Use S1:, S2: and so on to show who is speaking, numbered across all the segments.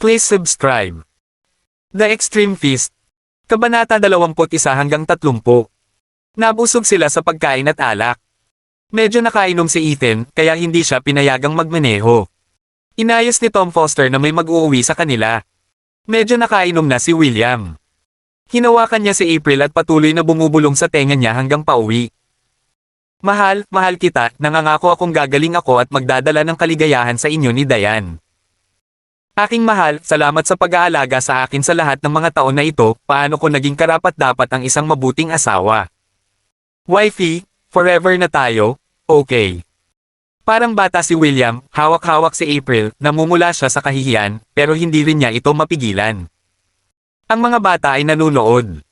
S1: Please subscribe. The Extreme Feast. Kabanata 21-30. Nabusog sila sa pagkain at alak. Medyo nakainom si Ethan, kaya hindi siya pinayagang magmaneho. Inayos ni Tom Foster na may mag-uuwi sa kanila. Medyo nakainom na si William. Hinawakan niya si April at patuloy na bumubulong sa tenga niya hanggang pauwi. Mahal, mahal kita, nangangako akong gagaling ako at magdadala ng kaligayahan sa inyo ni Diane. Aking mahal, salamat sa pag-aalaga sa akin sa lahat ng mga taon na ito, paano ko naging karapat-dapat ang isang mabuting asawa. Wifey, forever na tayo, okay. Parang bata si William, hawak-hawak si April, namumula siya sa kahihiyan, pero hindi rin niya ito mapigilan. Ang mga bata ay nanunood.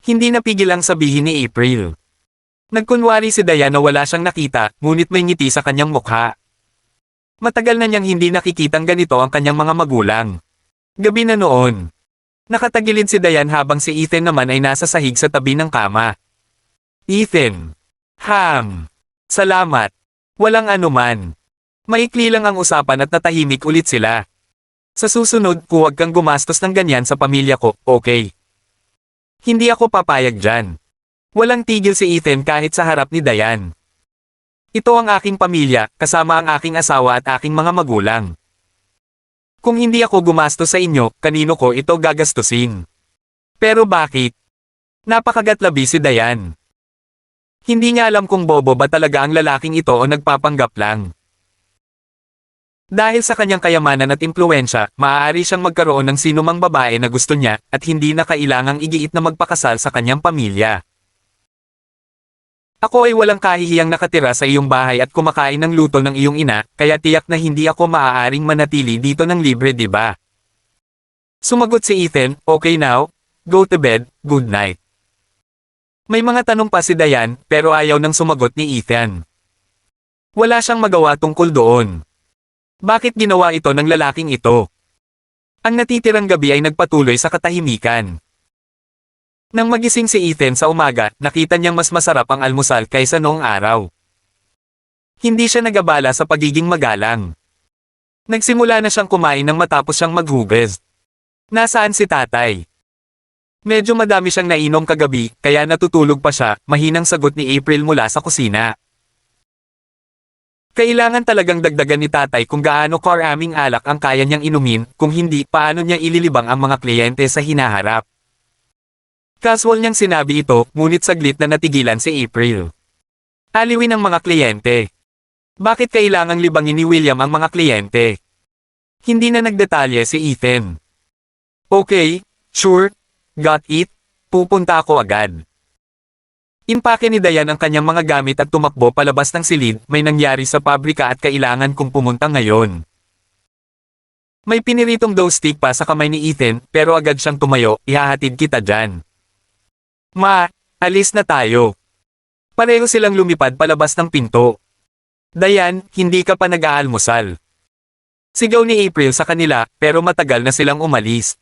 S1: Hindi napigil ang sabihin ni April. Nagkunwari si Diane na wala siyang nakita, ngunit may ngiti sa kanyang mukha. Matagal na niyang hindi nakikitang ganito ang kanyang mga magulang. Gabi na noon. Nakatagilid si Diane habang si Ethan naman ay nasa sahig sa tabi ng kama. Ethan. Salamat. Walang anuman. Maikli lang ang usapan at natahimik ulit sila. Sa susunod, huwag kang gumastos ng ganyan sa pamilya ko, okay? Hindi ako papayag dyan. Walang tigil si Ethan kahit sa harap ni Diane. Ito ang aking pamilya, kasama ang aking asawa at aking mga magulang. Kung hindi ako gumastos sa inyo, kanino ko ito gagastusin? Pero bakit? Napakagatlabi si Diane. Hindi niya alam kung bobo ba talaga ang lalaking ito o nagpapanggap lang. Dahil sa kanyang kayamanan at impluwensya, maaari siyang magkaroon ng sinumang babae na gusto niya at hindi na kailangang igiit na magpakasal sa kanyang pamilya. Ako ay walang kahihiyang nakatira sa iyong bahay at kumakain ng luto ng iyong ina, kaya tiyak na hindi ako maaaring manatili dito ng libre, di ba? Sumagot si Ethan, okay now, go to bed, good night. May mga tanong pa si Diane, pero ayaw nang sumagot ni Ethan. Wala siyang magawa tungkol doon. Bakit ginawa ito ng lalaking ito? Ang natitirang gabi ay nagpatuloy sa katahimikan. Nang magising si Ethan sa umaga, nakita niyang mas masarap ang almusal kaysa noong araw. Hindi siya nagabala sa pagiging magalang. Nagsimula na siyang kumain nang matapos siyang maghugas. Nasaan si tatay? Medyo madami siyang nainom kagabi, kaya natutulog pa siya, mahinang sagot ni April mula sa kusina. Kailangan talagang dagdagan ni tatay kung gaano karaming alak ang kaya niyang inumin, kung hindi, paano niya ililibang ang mga kliyente sa hinaharap. Casual niyang sinabi ito, ngunit saglit na natigilan si April. Aliwin ang mga kliyente. Bakit kailangang libangin ni William ang mga kliyente? Hindi na nagdetalye si Ethan. Okay, sure, got it, pupunta ako agad. Impake ni Diane ang kanyang mga gamit at tumakbo palabas ng silid, may nangyari sa pabrika at kailangan kong pumunta ngayon. May piniritong dough stick pa sa kamay ni Ethan, pero agad siyang tumayo, ihahatid kita dyan. Ma, alis na tayo. Pareho silang lumipad palabas ng pinto. Diane, hindi ka pa nag-aalmusal. Sigaw ni April sa kanila, pero matagal na silang umalis.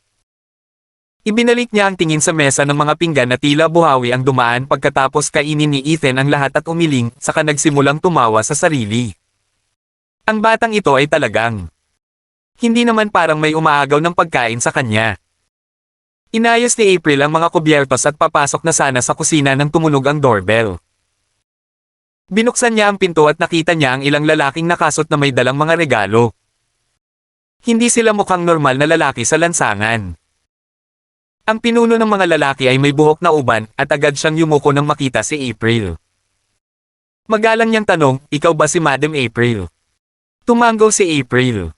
S1: Ibinalik niya ang tingin sa mesa ng mga pinggan na tila buhawi ang dumaan pagkatapos kainin ni Ethan ang lahat at umiling, saka nagsimulang tumawa sa sarili. Ang batang ito ay talagang hindi naman parang may umaagaw ng pagkain sa kanya. Inayos ni April ang mga kubyertos at papasok na sana sa kusina nang tumunog ang doorbell. Binuksan niya ang pinto at nakita niya ang ilang lalaking nakasot na may dalang mga regalo. Hindi sila mukhang normal na lalaki sa lansangan. Ang pinuno ng mga lalaki ay may buhok na uban at agad siyang yumuko nang makita si April. Magalang niyang tanong, ikaw ba si Madam April? Tumango si April.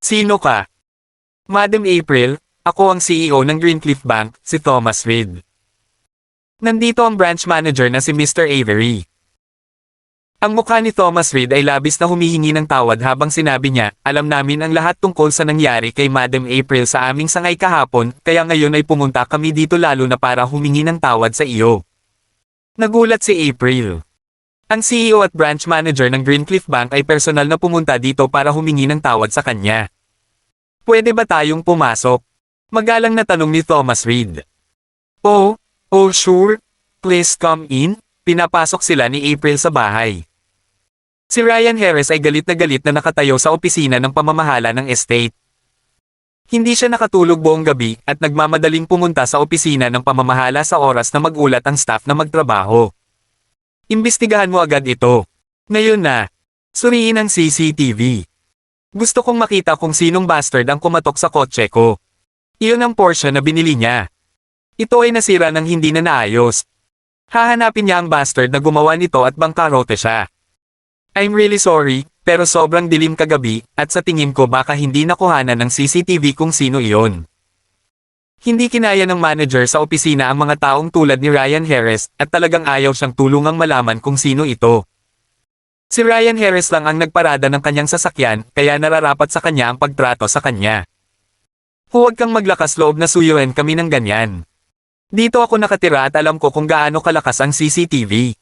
S1: Sino ka? Madam April, ako ang CEO ng Greencliff Bank, si Thomas Reed. Nandito ang branch manager na si Mr. Avery. Ang mukha ni Thomas Reed ay labis na humihingi ng tawad habang sinabi niya, alam namin ang lahat tungkol sa nangyari kay Madam April sa aming sangay kahapon, kaya ngayon ay pumunta kami dito lalo na para humingi ng tawad sa iyo. Nagulat si April. Ang CEO at branch manager ng Greencliff Bank ay personal na pumunta dito para humingi ng tawad sa kanya. Pwede ba tayong pumasok? Magalang na tanong ni Thomas Reed. Oh, sure. Please come in. Pinapasok sila ni April sa bahay. Si Ryan Harris ay galit na nakatayo sa opisina ng pamamahala ng estate. Hindi siya nakatulog buong gabi at nagmamadaling pumunta sa opisina ng pamamahala sa oras na magulat ang staff na magtrabaho. Imbestigahan mo agad ito. Ngayon na. Suriin ang CCTV. Gusto kong makita kung sinong bastard ang kumatok sa kotse ko. Iyon ang Porsche na binili niya. Ito ay nasira ng hindi na naayos. Hahanapin niya ang bastard na gumawa nito at bangkarote siya. I'm really sorry, pero sobrang dilim kagabi, at sa tingin ko baka hindi nakuhanan ng CCTV kung sino iyon. Hindi kinaya ng manager sa opisina ang mga taong tulad ni Ryan Harris, at talagang ayaw siyang tulungang malaman kung sino ito. Si Ryan Harris lang ang nagparada ng kanyang sasakyan, kaya nararapat sa kanya ang pagtrato sa kanya. Huwag kang maglakas loob na suyuin kami ng ganyan. Dito ako nakatira at alam ko kung gaano kalakas ang CCTV.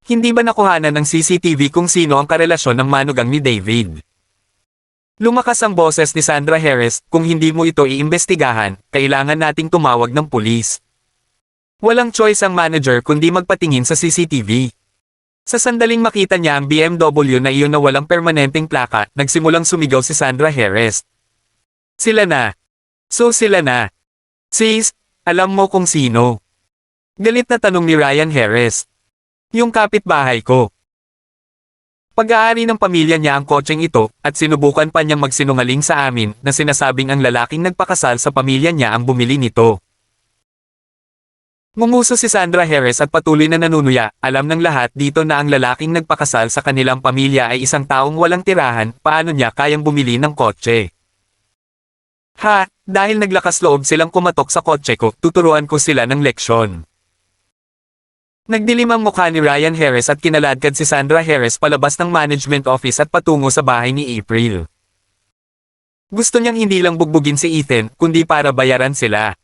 S1: Hindi ba nakuhanan ng CCTV kung sino ang karelasyon ng manugang ni David? Lumakas ang boses ni Sandra Harris, kung hindi mo ito iimbestigahan, kailangan nating tumawag ng pulis. Walang choice ang manager kundi magpatingin sa CCTV. Sa sandaling makita niya ang BMW na iyon na walang permanenteng plaka, nagsimulang sumigaw si Sandra Harris. Sila na. So sila na. Sis, alam mo kung sino? Galit na tanong ni Ryan Harris. Yung kapitbahay ko. Pag-aari ng pamilya niya ang kotseng ito, at sinubukan pa niyang magsinungaling sa amin na sinasabing ang lalaking nagpakasal sa pamilya niya ang bumili nito. Ngumuso si Sandra Harris at patuloy na nanunuya, alam ng lahat dito na ang lalaking nagpakasal sa kanilang pamilya ay isang taong walang tirahan, paano niya kayang bumili ng kotse? Ha, dahil naglakas loob silang kumatok sa kotse ko, tuturuan ko sila ng leksyon. Nagdilim ang mukha ni Ryan Harris at kinaladkad si Sandra Harris palabas ng management office at patungo sa bahay ni April. Gusto niyang hindi lang bugbugin si Ethan, kundi para bayaran sila.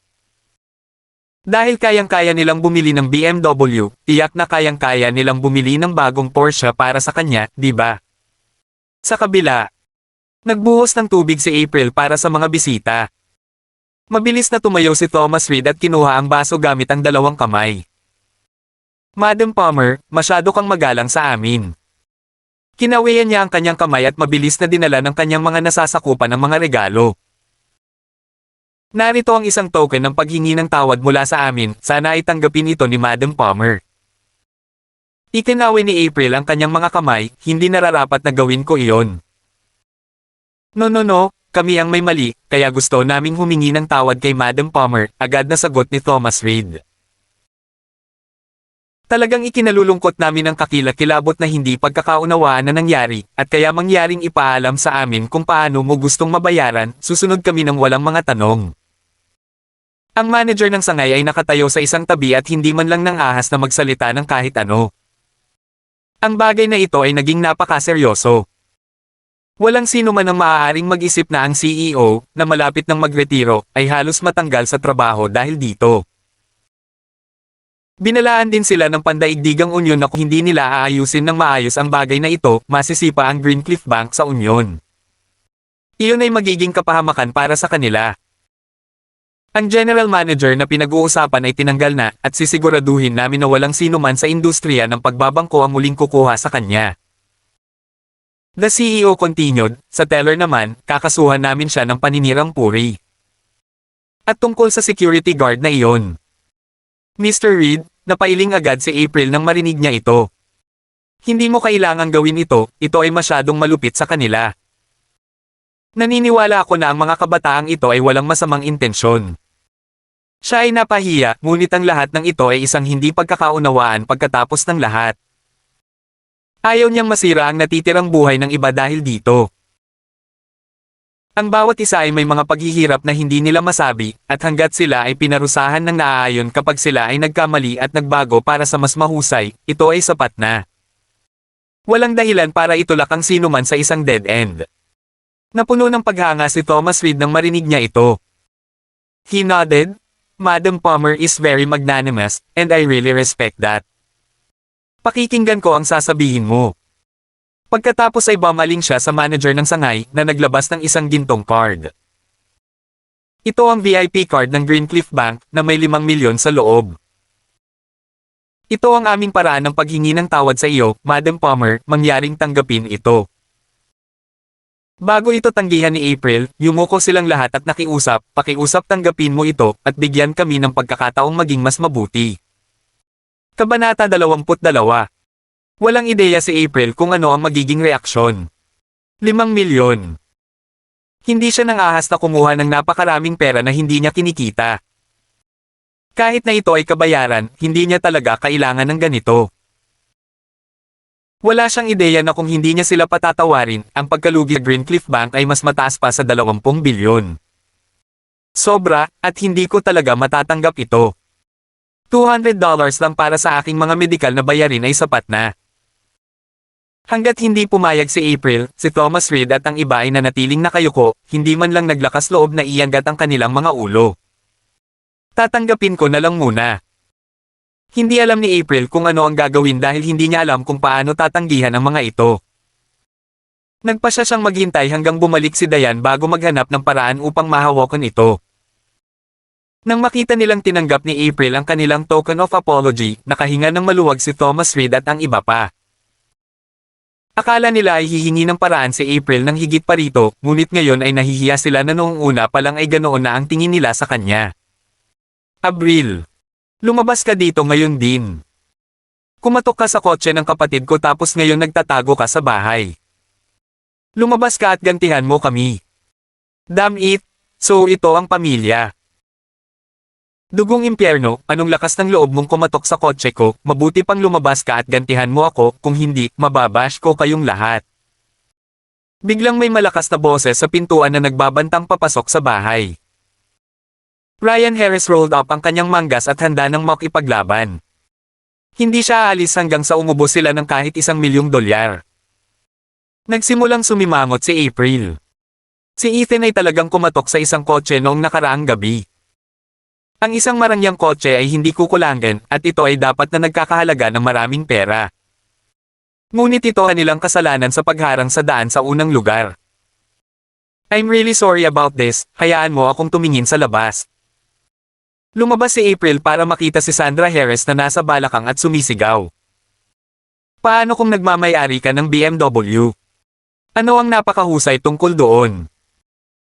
S1: Dahil kayang-kaya nilang bumili ng BMW, tiyak na kayang-kaya nilang bumili ng bagong Porsche para sa kanya, di ba? Sa kabila, nagbuhos ng tubig si April para sa mga bisita. Mabilis na tumayo si Thomas Reed at kinuha ang baso gamit ang dalawang kamay. Madam Palmer, masyado kang magalang sa amin. Kinawian niya ang kanyang kamay at mabilis na dinala ng kanyang mga nasasakupan ng mga regalo. Narito ang isang token ng paghingi ng tawad mula sa amin, sana ay tanggapin ito ni Madam Palmer. Ikinawi ni April ang kanyang mga kamay, hindi nararapat na gawin ko iyon. No, kami ang may mali, kaya gusto naming humingi ng tawad kay Madam Palmer, agad na sagot ni Thomas Reed. Talagang ikinalulungkot namin ang kakilakilabot na hindi pagkakaunawaan na nangyari, at kaya mangyaring ipaalam sa amin kung paano mo gustong mabayaran, susunod kami ng walang mga tanong. Ang manager ng sangay ay nakatayo sa isang tabi at hindi man lang nang ahas na magsalita ng kahit ano. Ang bagay na ito ay naging napakaseryoso. Walang sino man ang maaaring mag-isip na ang CEO, na malapit ng magretiro, ay halos matanggal sa trabaho dahil dito. Binalaan din sila ng pandaigdigang unyon na kung hindi nila aayusin ng maayos ang bagay na ito, masisipa ang Greencliff Bank sa unyon. Iyon ay magiging kapahamakan para sa kanila. Ang general manager na pinag-uusapan ay tinanggal na, at sisiguraduhin namin na walang sino man sa industriya ng pagbabangko ang muling kukuha sa kanya. The CEO continued, sa teller naman, kakasuhan namin siya ng paninirang puri. At tungkol sa security guard na iyon. Mr. Reed, napailing agad si April nang marinig niya ito. Hindi mo kailangang gawin ito ay masyadong malupit sa kanila. Naniniwala ako na ang mga kabataang ito ay walang masamang intensyon. Siya ay napahiya, ngunit ang lahat ng ito ay isang hindi pagkakaunawaan pagkatapos ng lahat. Ayaw niyang masira ang natitirang buhay ng iba dahil dito. Ang bawat isa ay may mga paghihirap na hindi nila masabi, at hanggat sila ay pinarusahan ng naaayon kapag sila ay nagkamali at nagbago para sa mas mahusay, ito ay sapat na. Walang dahilan para itulak ang sino man sa isang dead end. Napuno ng paghanga si Thomas Reed nang marinig niya ito. He nodded. Madam Palmer is very magnanimous, and I really respect that. Pakikinggan ko ang sasabihin mo. Pagkatapos ay bumaling siya sa manager ng sangay na naglabas ng isang gintong card. Ito ang VIP card ng Greencliff Bank na may 5 milyon sa loob. Ito ang aming paraan ng paghingi ng tawad sa iyo, Madam Palmer, mangyaring tanggapin ito. Bago ito tanggihan ni April, yumuko silang lahat at pakiusap tanggapin mo ito, at bigyan kami ng pagkakataong maging mas mabuti. Kabanata 22. Walang ideya si April kung ano ang magiging reaksyon. 5 milyon. Hindi siya nang ahas na kumuha ng napakaraming pera na hindi niya kinikita. Kahit na ito ay kabayaran, hindi niya talaga kailangan ng ganito. Wala siyang ideya na kung hindi niya sila patatawarin, ang pagkalugi sa Greencliff Bank ay mas mataas pa sa 20 bilyon. Sobra, at hindi ko talaga matatanggap ito. $200 lang para sa aking mga medikal na bayarin ay sapat na. Hanggat hindi pumayag si April, si Thomas Reed at ang iba ay nanatiling nakayuko, hindi man lang naglakas loob na iangat ang kanilang mga ulo. Tatanggapin ko na lang muna. Hindi alam ni April kung ano ang gagawin dahil hindi niya alam kung paano tatanggihan ang mga ito. Nagpasya siyang maghintay hanggang bumalik si Diane bago maghanap ng paraan upang mahawakan ito. Nang makita nilang tinanggap ni April ang kanilang token of apology, nakahinga ng maluwag si Thomas Reed at ang iba pa. Akala nila ay hihingi ng paraan si April ng higit pa rito, ngunit ngayon ay nahihiya sila na noong una pa lang ay ganoon na ang tingin nila sa kanya. April. Lumabas ka dito ngayon din. Kumatok ka sa kotse ng kapatid ko tapos ngayon nagtatago ka sa bahay. Lumabas ka at gantihan mo kami. Damn it, so ito ang pamilya. Dugong impyerno, anong lakas ng loob mong kumatok sa kotse ko, mabuti pang lumabas ka at gantihan mo ako, kung hindi, mababash ko kayong lahat. Biglang may malakas na boses sa pintuan na nagbabantang papasok sa bahay. Ryan Harris rolled up ang kanyang manggas at handa nang makipaglaban. Hindi siya aalis hanggang sa umubos sila ng kahit $1 milyong. Nagsimulang sumimangot si April. Si Ethan ay talagang kumatok sa isang kotse noong nakaraang gabi. Ang isang marangyang kotse ay hindi kukulangan at ito ay dapat na nagkakahalaga ng maraming pera. Ngunit ito kanilang kasalanan sa pagharang sa daan sa unang lugar. I'm really sorry about this, hayaan mo akong tumingin sa labas. Lumabas si April para makita si Sandra Harris na nasa balakang at sumisigaw. Paano kung nagmamay-ari ka ng BMW? Ano ang napakahusay tungkol doon?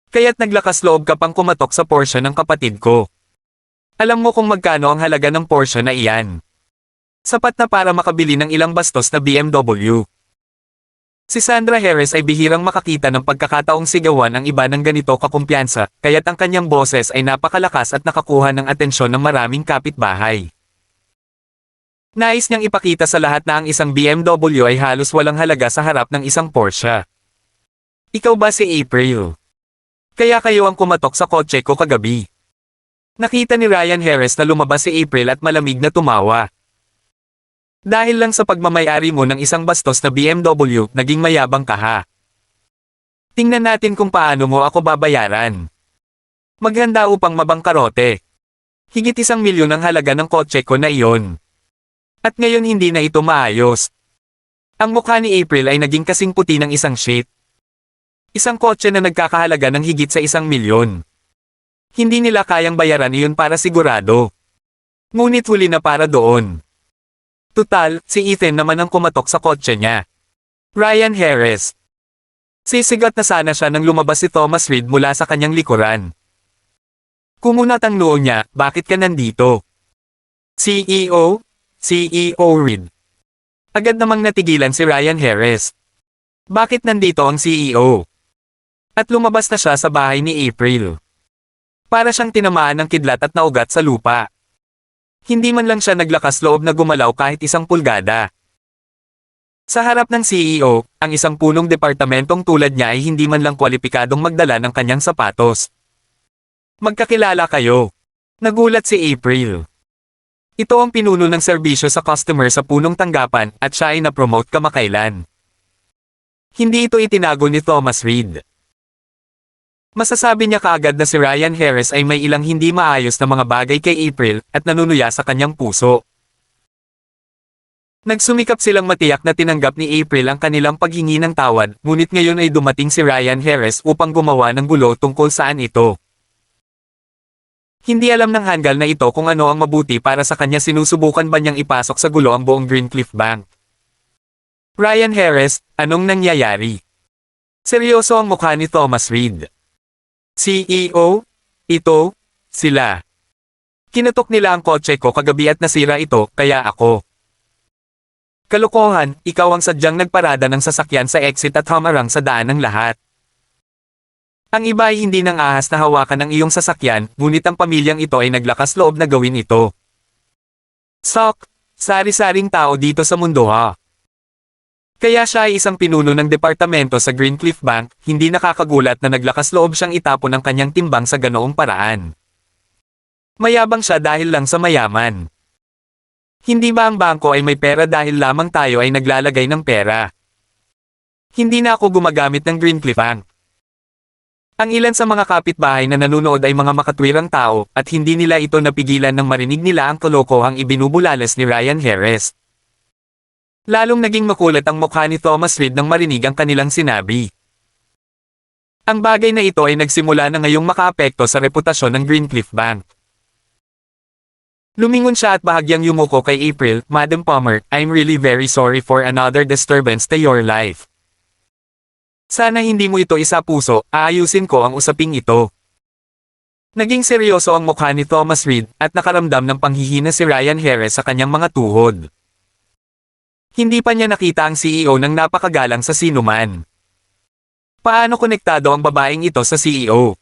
S1: Kaya't naglakas loob ka pang kumatok sa Porsche ng kapatid ko. Alam mo kung magkano ang halaga ng Porsche na iyan. Sapat na para makabili ng ilang bastos na BMW. Si Sandra Harris ay bihirang makakita ng pagkakataong sigawan ang iba ng ganito kakumpiyansa, kaya't ang kanyang boses ay napakalakas at nakakuha ng atensyon ng maraming kapitbahay. Nais niyang ipakita sa lahat na ang isang BMW ay halos walang halaga sa harap ng isang Porsche. Ikaw ba si April? Kaya kayo ang kumatok sa kotse ko kagabi. Nakita ni Ryan Harris na lumabas si April at malamig na tumawa. Dahil lang sa pagmamayari mo ng isang bastos na BMW, naging mayabang ka ha. Tingnan natin kung paano mo ako babayaran. Maghanda upang mabangkarote. Higit $1 milyon ang halaga ng kotse ko na iyon. At ngayon hindi na ito maayos. Ang mukha ni April ay naging kasing puti ng isang sheet. Isang kotse na nagkakahalaga ng higit sa $1 milyon. Hindi nila kayang bayaran iyon para sigurado. Ngunit huli na para doon. Tutal, si Ethan naman ang kumatok sa kotse niya. Ryan Harris. Sisigat na sana siya nang lumabas si Thomas Reed mula sa kanyang likuran. Kumunat ang noo niya, bakit ka nandito? CEO? CEO Reed. Agad namang natigilan si Ryan Harris. Bakit nandito ang CEO? At lumabas na siya sa bahay ni April. Para siyang tinamaan ng kidlat at naugat sa lupa. Hindi man lang siya naglakas loob na gumalaw kahit 1 pulgada. Sa harap ng CEO, ang isang punong departamentong tulad niya ay hindi man lang kwalipikadong magdala ng kanyang sapatos. Magkakilala kayo. Nagulat si April. Ito ang pinuno ng serbisyo sa customer sa punong tanggapan at siya ay na-promote kamakailan. Hindi ito itinago ni Thomas Reed. Masasabi niya kaagad na si Ryan Harris ay may ilang hindi maayos na mga bagay kay April at nanunuya sa kanyang puso. Nagsumikap silang matiyak na tinanggap ni April ang kanilang paghingi ng tawad, ngunit ngayon ay dumating si Ryan Harris upang gumawa ng gulo tungkol saan ito. Hindi alam ng hanggal na ito kung ano ang mabuti para sa kanya, sinusubukan ba niyang ipasok sa gulo ang buong Greencliff Bank. Ryan Harris, anong nangyayari? Seryoso ang mukha ni Thomas Reed. CEO? Ito? Sila. Kinatok nila ang kotse ko kagabi at nasira ito, kaya ako. Kalokohan, ikaw ang sadyang nagparada ng sasakyan sa exit at hamarang sa daan ng lahat. Ang iba ay hindi nang ahas na hawakan ang iyong sasakyan, ngunit ang pamilyang ito ay naglakas loob na gawin ito. Sok, sari-saring tao dito sa mundo ha. Kaya siya ay isang pinuno ng departamento sa Greencliff Bank, hindi nakakagulat na naglakas loob siyang itapon ang kanyang timbang sa ganoong paraan. Mayabang siya dahil lang sa mayaman. Hindi ba ang bangko ay may pera dahil lamang tayo ay naglalagay ng pera? Hindi na ako gumagamit ng Greencliff Bank. Ang ilan sa mga kapitbahay na nanonood ay mga makatwirang tao, at hindi nila ito napigilan nang marinig nila ang kalokohang ibinubulalas ni Ryan Harris. Lalong naging makulat ang mukha ni Thomas Reed nang marinig ang kanilang sinabi. Ang bagay na ito ay nagsimula na ngayong makaapekto sa reputasyon ng Greencliff Bank. Lumingon siya at bahagyang yumuko kay April, Madam Palmer, I'm really very sorry for another disturbance to your life. Sana hindi mo ito isa puso, aayusin ko ang usaping ito. Naging seryoso ang mukha ni Thomas Reed, at nakaramdam ng panghihina si Ryan Harris sa kanyang mga tuhod. Hindi pa niya nakita ang CEO ng napakagalang sa sinuman. Paano konektado ang babaeng ito sa CEO?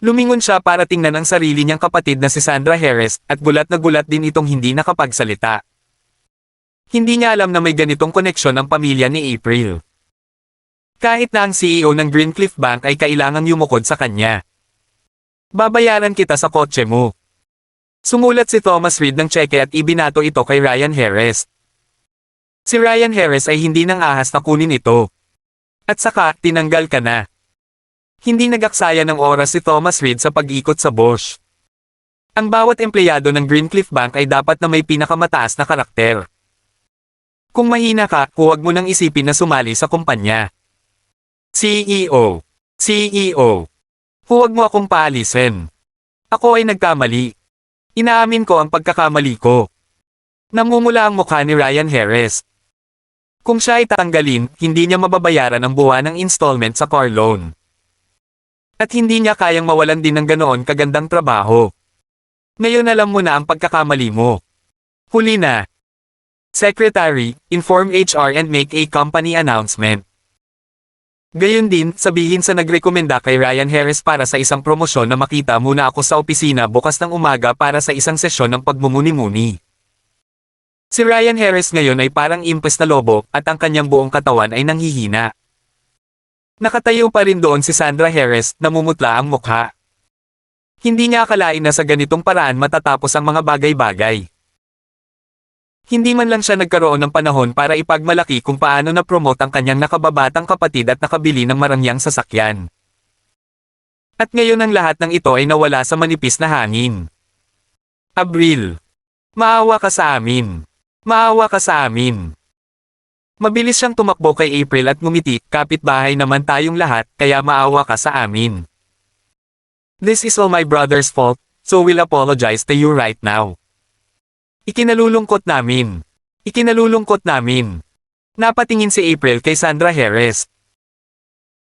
S1: Lumingon siya para tingnan ang sarili niyang kapatid na si Sandra Harris, at gulat na gulat din itong hindi nakapagsalita. Hindi niya alam na may ganitong koneksyon ang pamilya ni April. Kahit na ang CEO ng Greencliff Bank ay kailangang yumukod sa kanya. Babayaran kita sa kotse mo. Sumulat si Thomas Reed ng tseke at ibinato ito kay Ryan Harris. Si Ryan Harris ay hindi nang ahas na kunin ito. At saka, tinanggal ka na. Hindi nagaksaya ng oras si Thomas Reed sa pag-ikot sa Bosch. Ang bawat empleyado ng Greencliff Bank ay dapat na may pinakamataas na karakter. Kung mahina ka, huwag mo nang isipin na sumali sa kumpanya. CEO. CEO. Huwag mo akong paalisin. Ako ay nagkamali. Inaamin ko ang pagkakamali ko. Namumula ang mukha ni Ryan Harris. Kung siya ay tanggalin, hindi niya mababayaran ang buwan ng installment sa car loan. At hindi niya kayang mawalan din ng ganoon kagandang trabaho. Ngayon alam mo na ang pagkakamali mo. Huli na. Secretary, inform HR and make a company announcement. Gayon din, sabihin sa nagrekomenda kay Ryan Harris para sa isang promosyon na makita muna ako sa opisina bukas ng umaga para sa isang sesyon ng pagmumuni-muni. Si Ryan Harris ngayon ay parang impes na lobo, at ang kanyang buong katawan ay nanghihina. Nakatayo pa rin doon si Sandra Harris, namumutla ang mukha. Hindi niya akalain na sa ganitong paraan matatapos ang mga bagay-bagay. Hindi man lang siya nagkaroon ng panahon para ipagmalaki kung paano na-promote ang kanyang nakababatang kapatid at nakabili ng marangyang sasakyan. At ngayon ang lahat ng ito ay nawala sa manipis na hangin. Abril. Maawa ka sa amin. Maawa ka sa amin. Mabilis siyang tumakbo kay April at ngumiti, kapitbahay naman tayong lahat, kaya maawa ka sa amin. This is all my brother's fault, so we'll apologize to you right now. Ikinalulungkot namin. Ikinalulungkot namin. Napatingin si April kay Sandra Harris.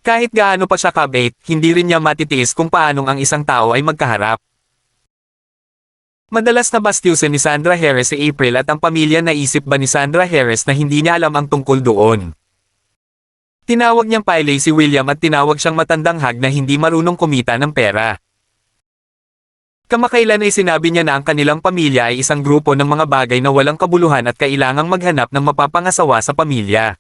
S1: Kahit gaano pa siya kabait, hindi rin niya matitiis kung paanong ang isang tao ay magkaharap. Madalas na bastyusin ni Sandra Harris si April at ang pamilya naisip ba ni Sandra Harris na hindi niya alam ang tungkol doon. Tinawag niyang Piley si William at tinawag siyang matandang hag na hindi marunong kumita ng pera. Kamakailan ay sinabi niya na ang kanilang pamilya ay isang grupo ng mga bagay na walang kabuluhan at kailangang maghanap ng mapapangasawa sa pamilya.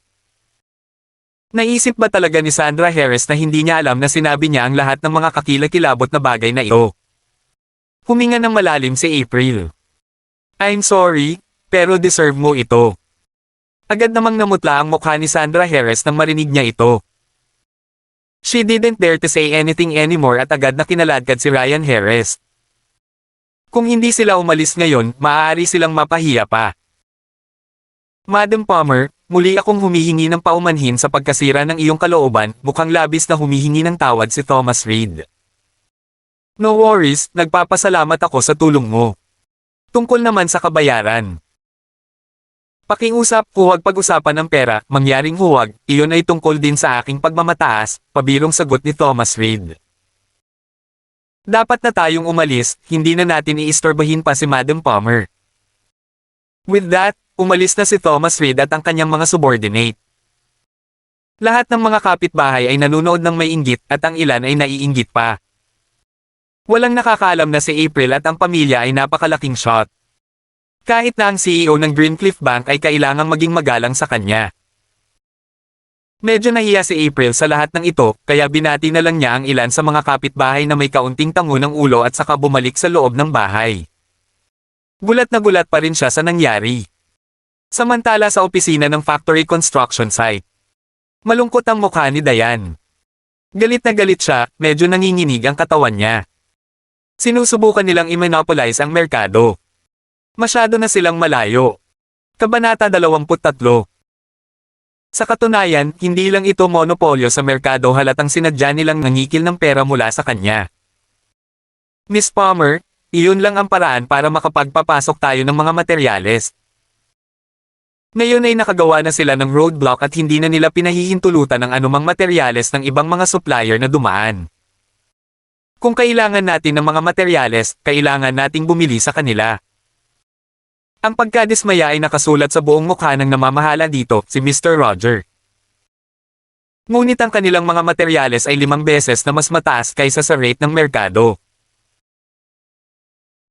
S1: Naisip ba talaga ni Sandra Harris na hindi niya alam na sinabi niya ang lahat ng mga kakilakilabot na bagay na ito? Huminga ng malalim si April. I'm sorry, pero deserve mo ito. Agad namang namutla ang mukha ni Sandra Harris nang marinig niya ito. She didn't dare to say anything anymore at agad na kinaladkad si Ryan Harris. Kung hindi sila umalis ngayon, maaari silang mapahiya pa. Madam Palmer, muli akong humihingi ng paumanhin sa pagkasira ng iyong kalooban, mukhang labis na humihingi ng tawad si Thomas Reed. No worries, nagpapasalamat ako sa tulong mo. Tungkol naman sa kabayaran. Pakiusap, huwag pag-usapan ng pera, mangyaring huwag, iyon ay tungkol din sa aking pagmamataas, pabirong sagot ni Thomas Reid. Dapat na tayong umalis, hindi na natin iistorbahin pa si Madam Palmer. With that, umalis na si Thomas Reid at ang kanyang mga subordinate. Lahat ng mga kapitbahay ay nanonood ng may inggit at ang ilan ay naiinggit pa. Walang nakakaalam na si April at ang pamilya ay napakalaking shot. Kahit na ang CEO ng Greencliff Bank ay kailangang maging magalang sa kanya. Medyo nahiya si April sa lahat ng ito, kaya binati na lang niya ang ilan sa mga kapitbahay na may kaunting tango ng ulo at saka bumalik sa loob ng bahay. Gulat na gulat pa rin siya sa nangyari. Samantala sa opisina ng factory construction site. Malungkot ang mukha ni Diane. Galit na galit siya, medyo nanginginig ang katawan niya. Sinusubukan nilang i-monopolize ang merkado. Masyado na silang malayo. Kabanata 23. Sa katunayan, hindi lang ito monopolyo sa merkado, halatang sinadya nilang nangikil ng pera mula sa kanya. Miss Palmer, iyon lang ang paraan para makapagpapasok tayo ng mga materyales. Ngayon ay nakagawa na sila ng roadblock at hindi na nila pinahihintulutan ng anumang materyales ng ibang mga supplier na dumaan. Kung kailangan natin ng mga materyales, kailangan nating bumili sa kanila. Ang pagkadismaya ay nakasulat sa buong mukha ng namamahala dito, si Mr. Roger. Ngunit ang kanilang mga materyales ay 5 beses na mas mataas kaysa sa rate ng merkado.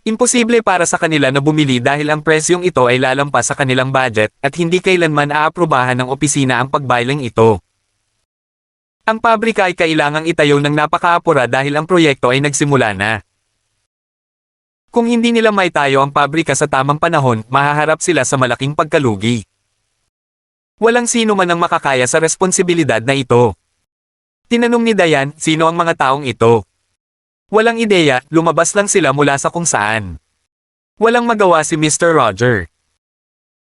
S1: Imposible para sa kanila na bumili dahil ang presyong ito ay lalampas sa kanilang budget at hindi kailanman aaprubahan ng opisina ang pagbayling ito. Ang pabrika ay kailangang itayo ng napakaapura dahil ang proyekto ay nagsimula na. Kung hindi nila maitayo ang pabrika sa tamang panahon, mahaharap sila sa malaking pagkalugi. Walang sino man ang makakaya sa responsibilidad na ito. Tinanong ni Diane, sino ang mga taong ito? Walang ideya, lumabas lang sila mula sa kung saan. Walang magawa si Mr. Roger.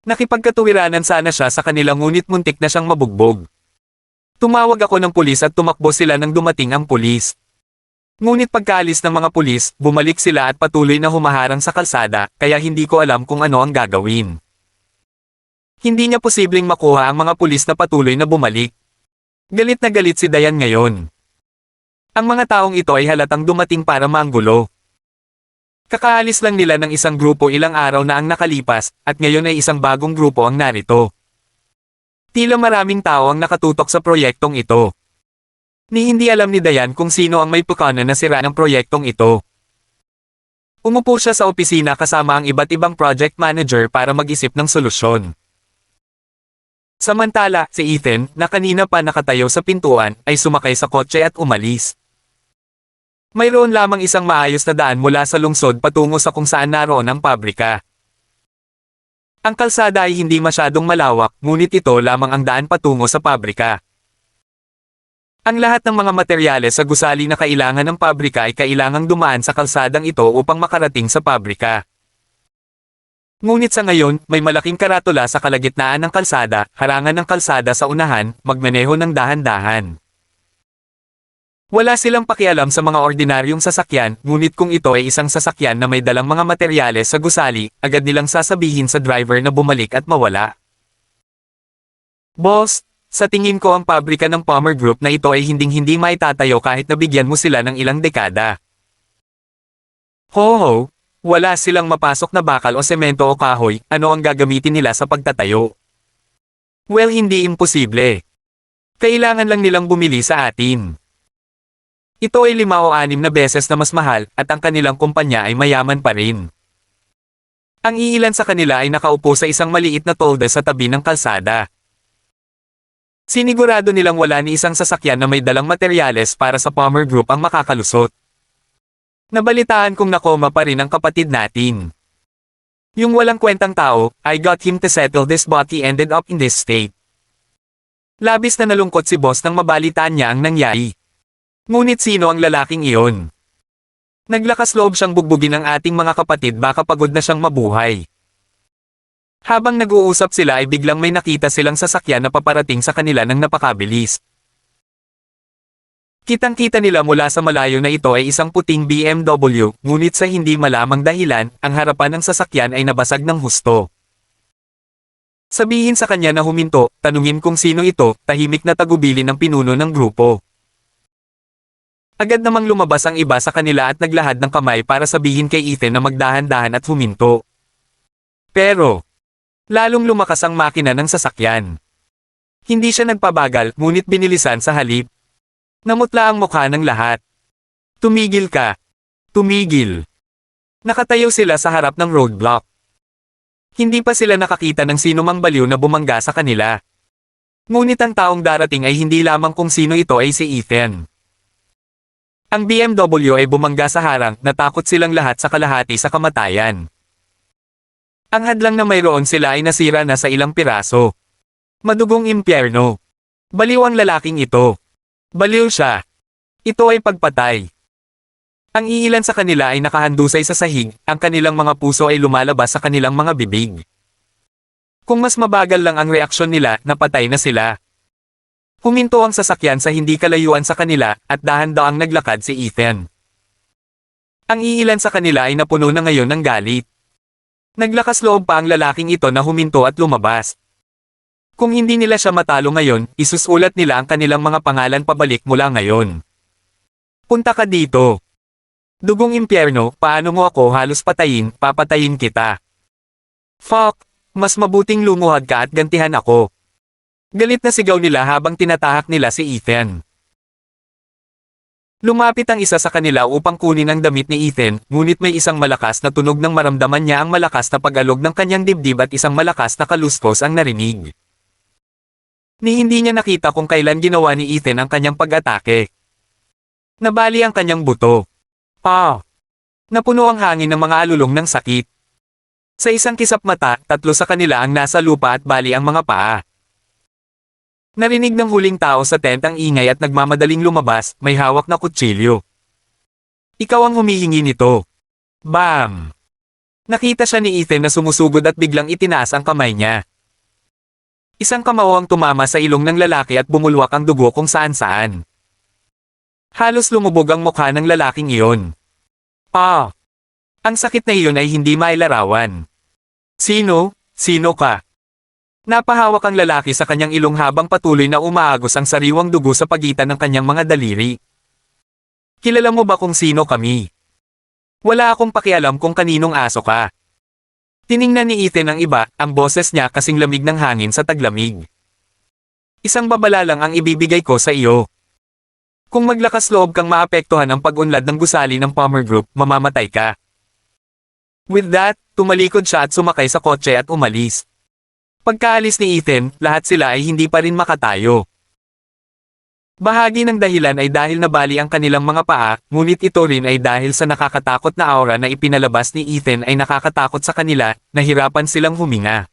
S1: Nakipagkatuwiranan sana siya sa kanila ngunit muntik na siyang mabugbog. Tumawag ako ng pulis at tumakbo sila nang dumating ang pulis. Ngunit pagkaalis ng mga pulis, bumalik sila at patuloy na humaharang sa kalsada, kaya hindi ko alam kung ano ang gagawin. Hindi niya posibleng makuha ang mga pulis na patuloy na bumalik. Galit na galit si Diane ngayon. Ang mga taong ito ay halatang dumating para manggulo. Kakaalis lang nila ng isang grupo ilang araw na ang nakalipas, at ngayon ay isang bagong grupo ang narito. Tila maraming tao ang nakatutok sa proyektong ito. Hindi alam ni Diane kung sino ang may pukana na sira ng proyektong ito. Umupo siya sa opisina kasama ang iba't ibang project manager para mag-isip ng solusyon. Samantala, si Ethan, na kanina pa nakatayo sa pintuan, ay sumakay sa kotse at umalis. Mayroon lamang isang maayos na daan mula sa lungsod patungo sa kung saan naroon ang pabrika. Ang kalsada ay hindi masyadong malawak, ngunit ito lamang ang daan patungo sa pabrika. Ang lahat ng mga materyales sa gusali na kailangan ng pabrika ay kailangang dumaan sa kalsadang ito upang makarating sa pabrika. Ngunit sa ngayon, may malaking karatula sa kalagitnaan ng kalsada, harangan ng kalsada sa unahan, magmaneho ng dahan-dahan. Wala silang pakialam sa mga ordinaryong sasakyan, ngunit kung ito ay isang sasakyan na may dalang mga materyales sa gusali, agad nilang sasabihin sa driver na bumalik at mawala. Boss, sa tingin ko ang pabrika ng Palmer Group na ito ay hinding-hindi maitatayo kahit nabigyan mo sila ng ilang dekada. Ho, wala silang mapasok na bakal o semento o kahoy, ano ang gagamitin nila sa pagtatayo? Well, hindi imposible. Kailangan lang nilang bumili sa atin. Ito ay 5 o 6 na beses na mas mahal, at ang kanilang kumpanya ay mayaman pa rin. Ang iilan sa kanila ay nakaupo sa isang maliit na tolda sa tabi ng kalsada. Sinigurado nilang wala ni isang sasakyan na may dalang materyales para sa Palmer Group ang makakalusot. Nabalitaan kong nakoma pa rin ang kapatid natin. Yung walang kwentang tao, I got him to settle this but he ended up in this state. Labis na nalungkot si boss nang mabalitaan niya ang nangyari. Ngunit sino ang lalaking iyon? Naglakas loob siyang bugbugin ng ating mga kapatid, baka pagod na siyang mabuhay. Habang nag-uusap sila ay biglang may nakita silang sasakyan na paparating sa kanila ng napakabilis. Kitang-kita nila mula sa malayo na ito ay isang puting BMW, ngunit sa hindi malamang dahilan, ang harapan ng sasakyan ay nabasag ng husto. Sabihin sa kanya na huminto, tanungin kung sino ito, tahimik na tagubilin ng pinuno ng grupo. Agad namang lumabas ang iba sa kanila at naglahad ng kamay para sabihin kay Ethan na magdahan-dahan at huminto. Pero, lalong lumakas ang makina ng sasakyan. Hindi siya nagpabagal, ngunit binilisan sa halip. Namutla ang mukha ng lahat. Tumigil ka. Tumigil. Nakatayo sila sa harap ng roadblock. Hindi pa sila nakakita ng sino mang baliw na bumangga sa kanila. Ngunit ang taong darating ay hindi lamang kung sino ito ay si Ethan. Ang BMW ay bumangga sa harang, natakot silang lahat sa kalahati sa kamatayan. Ang hadlang na mayroon sila ay nasira na sa ilang piraso. Madugong impyerno. Baliw ang lalaking ito. Baliw siya. Ito ay pagpatay. Ang iilan sa kanila ay nakahandusay sa sahig, ang kanilang mga puso ay lumalabas sa kanilang mga bibig. Kung mas mabagal lang ang reaksyon nila, napatay na sila. Huminto ang sasakyan sa hindi kalayuan sa kanila, at dahan-daang naglakad si Ethan. Ang iilan sa kanila ay napuno na ngayon ng galit. Naglakas loob pa ang lalaking ito na huminto at lumabas. Kung hindi nila siya matalo ngayon, isusulat nila ang kanilang mga pangalan pabalik mula ngayon. Punta ka dito. Dugong impyerno, paano mo ako halos patayin, papatayin kita. Fuck, mas mabuting lumuhad ka at gantihan ako. Galit na sigaw nila habang tinatahak nila si Ethan. Lumapit ang isa sa kanila upang kunin ang damit ni Ethan, ngunit may isang malakas na tunog nang maramdaman niya ang malakas na pag-alog ng kanyang dibdib at isang malakas na kaluskos ang narinig. Ni hindi niya nakita kung kailan ginawa ni Ethan ang kanyang pag-atake. Nabali ang kanyang buto. Napuno ang hangin ng mga alulong ng sakit. Sa isang kisap mata, tatlo sa kanila ang nasa lupa at bali ang mga paa. Narinig ng huling tao sa tent ang ingay at nagmamadaling lumabas, may hawak na kutsilyo. Ikaw ang humihingi nito. Bam! Nakita siya ni Ethan na sumusugod at biglang itinaas ang kamay niya. Isang kamao ang tumama sa ilong ng lalaki at bumulwak ang dugo kung saan-saan. Halos lumubog ang mukha ng lalaking iyon. Ang sakit na iyon ay hindi mailarawan. Sino? Sino ka? Napahawak ang lalaki sa kanyang ilong habang patuloy na umaagos ang sariwang dugo sa pagitan ng kanyang mga daliri. Kilala mo ba kung sino kami? Wala akong pakialam kung kaninong aso ka. Tiningnan ni Ethan ang iba, ang boses niya kasing lamig ng hangin sa taglamig. Isang babala lang ang ibibigay ko sa iyo. Kung maglakas loob kang maapektuhan ang pag-unlad ng gusali ng Palmer Group, mamamatay ka. With that, tumalikod siya at sumakay sa kotse at umalis. Pagkaalis ni Ethan, lahat sila ay hindi pa rin makatayo. Bahagi ng dahilan ay dahil nabali ang kanilang mga paa, ngunit ito rin ay dahil sa nakakatakot na aura na ipinalabas ni Ethan ay nakakatakot sa kanila, nahirapan silang huminga.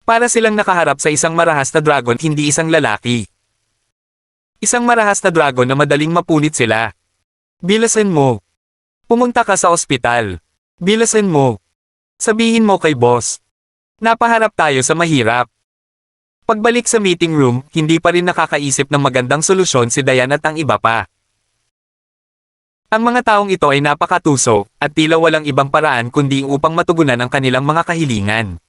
S1: Para silang nakaharap sa isang marahas na dragon, hindi isang lalaki. Isang marahas na dragon na madaling mapunit sila. Bilasan mo. Pumunta ka sa ospital. Bilasan mo. Sabihin mo kay boss. Napaharap tayo sa mahirap. Pagbalik sa meeting room, hindi pa rin nakakaisip ng magandang solusyon si Diane at ang iba pa. Ang mga taong ito ay napakatuso, at tila walang ibang paraan kundi upang matugunan ang kanilang mga kahilingan.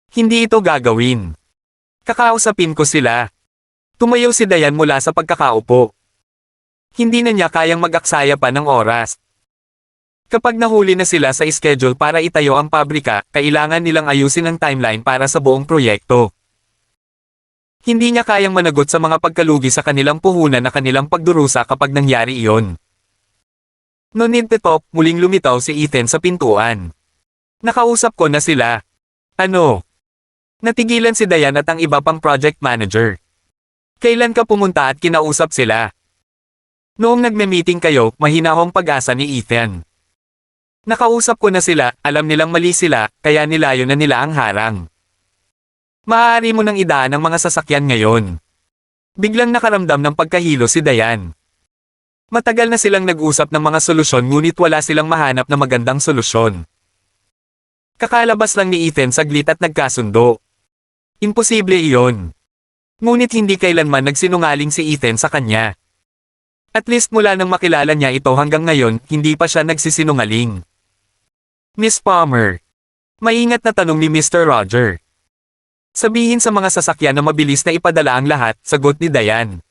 S1: Hindi ito gagawin. Kakausapin ko sila. Tumayo si Diane mula sa pagkakaupo. Hindi na niya kayang mag-aksaya pa ng oras. Kapag nahuli na sila sa schedule para itayo ang pabrika, kailangan nilang ayusin ang timeline para sa buong proyekto. Hindi niya kayang managot sa mga pagkalugi sa kanilang puhunan na kanilang pagdurusa kapag nangyari iyon. No need to talk, muling lumitaw si Ethan sa pintuan. Nakausap ko na sila. Ano? Natigilan si Diane at ang iba pang project manager. Kailan ka pumunta at kinausap sila? Noong nagme-meeting kayo, mahinahong pag-asa ni Ethan. Nakausap ko na sila, alam nilang mali sila, kaya nilayo na nila ang harang. Maaari mo nang idaan ang mga sasakyan ngayon. Biglang nakaramdam ng pagkahilo si Diane. Matagal na silang nag-usap ng mga solusyon ngunit wala silang mahanap na magandang solusyon. Kakalabas lang ni Ethan saglit at nagkasundo. Imposible iyon. Ngunit hindi kailanman nagsinungaling si Ethan sa kanya. At least mula nang makilala niya ito hanggang ngayon, hindi pa siya nagsisinungaling. Miss Palmer. Maingat na tanong ni Mr. Roger. Sabihin sa mga sasakyan na mabilis na ipadala ang lahat, sagot ni Diane.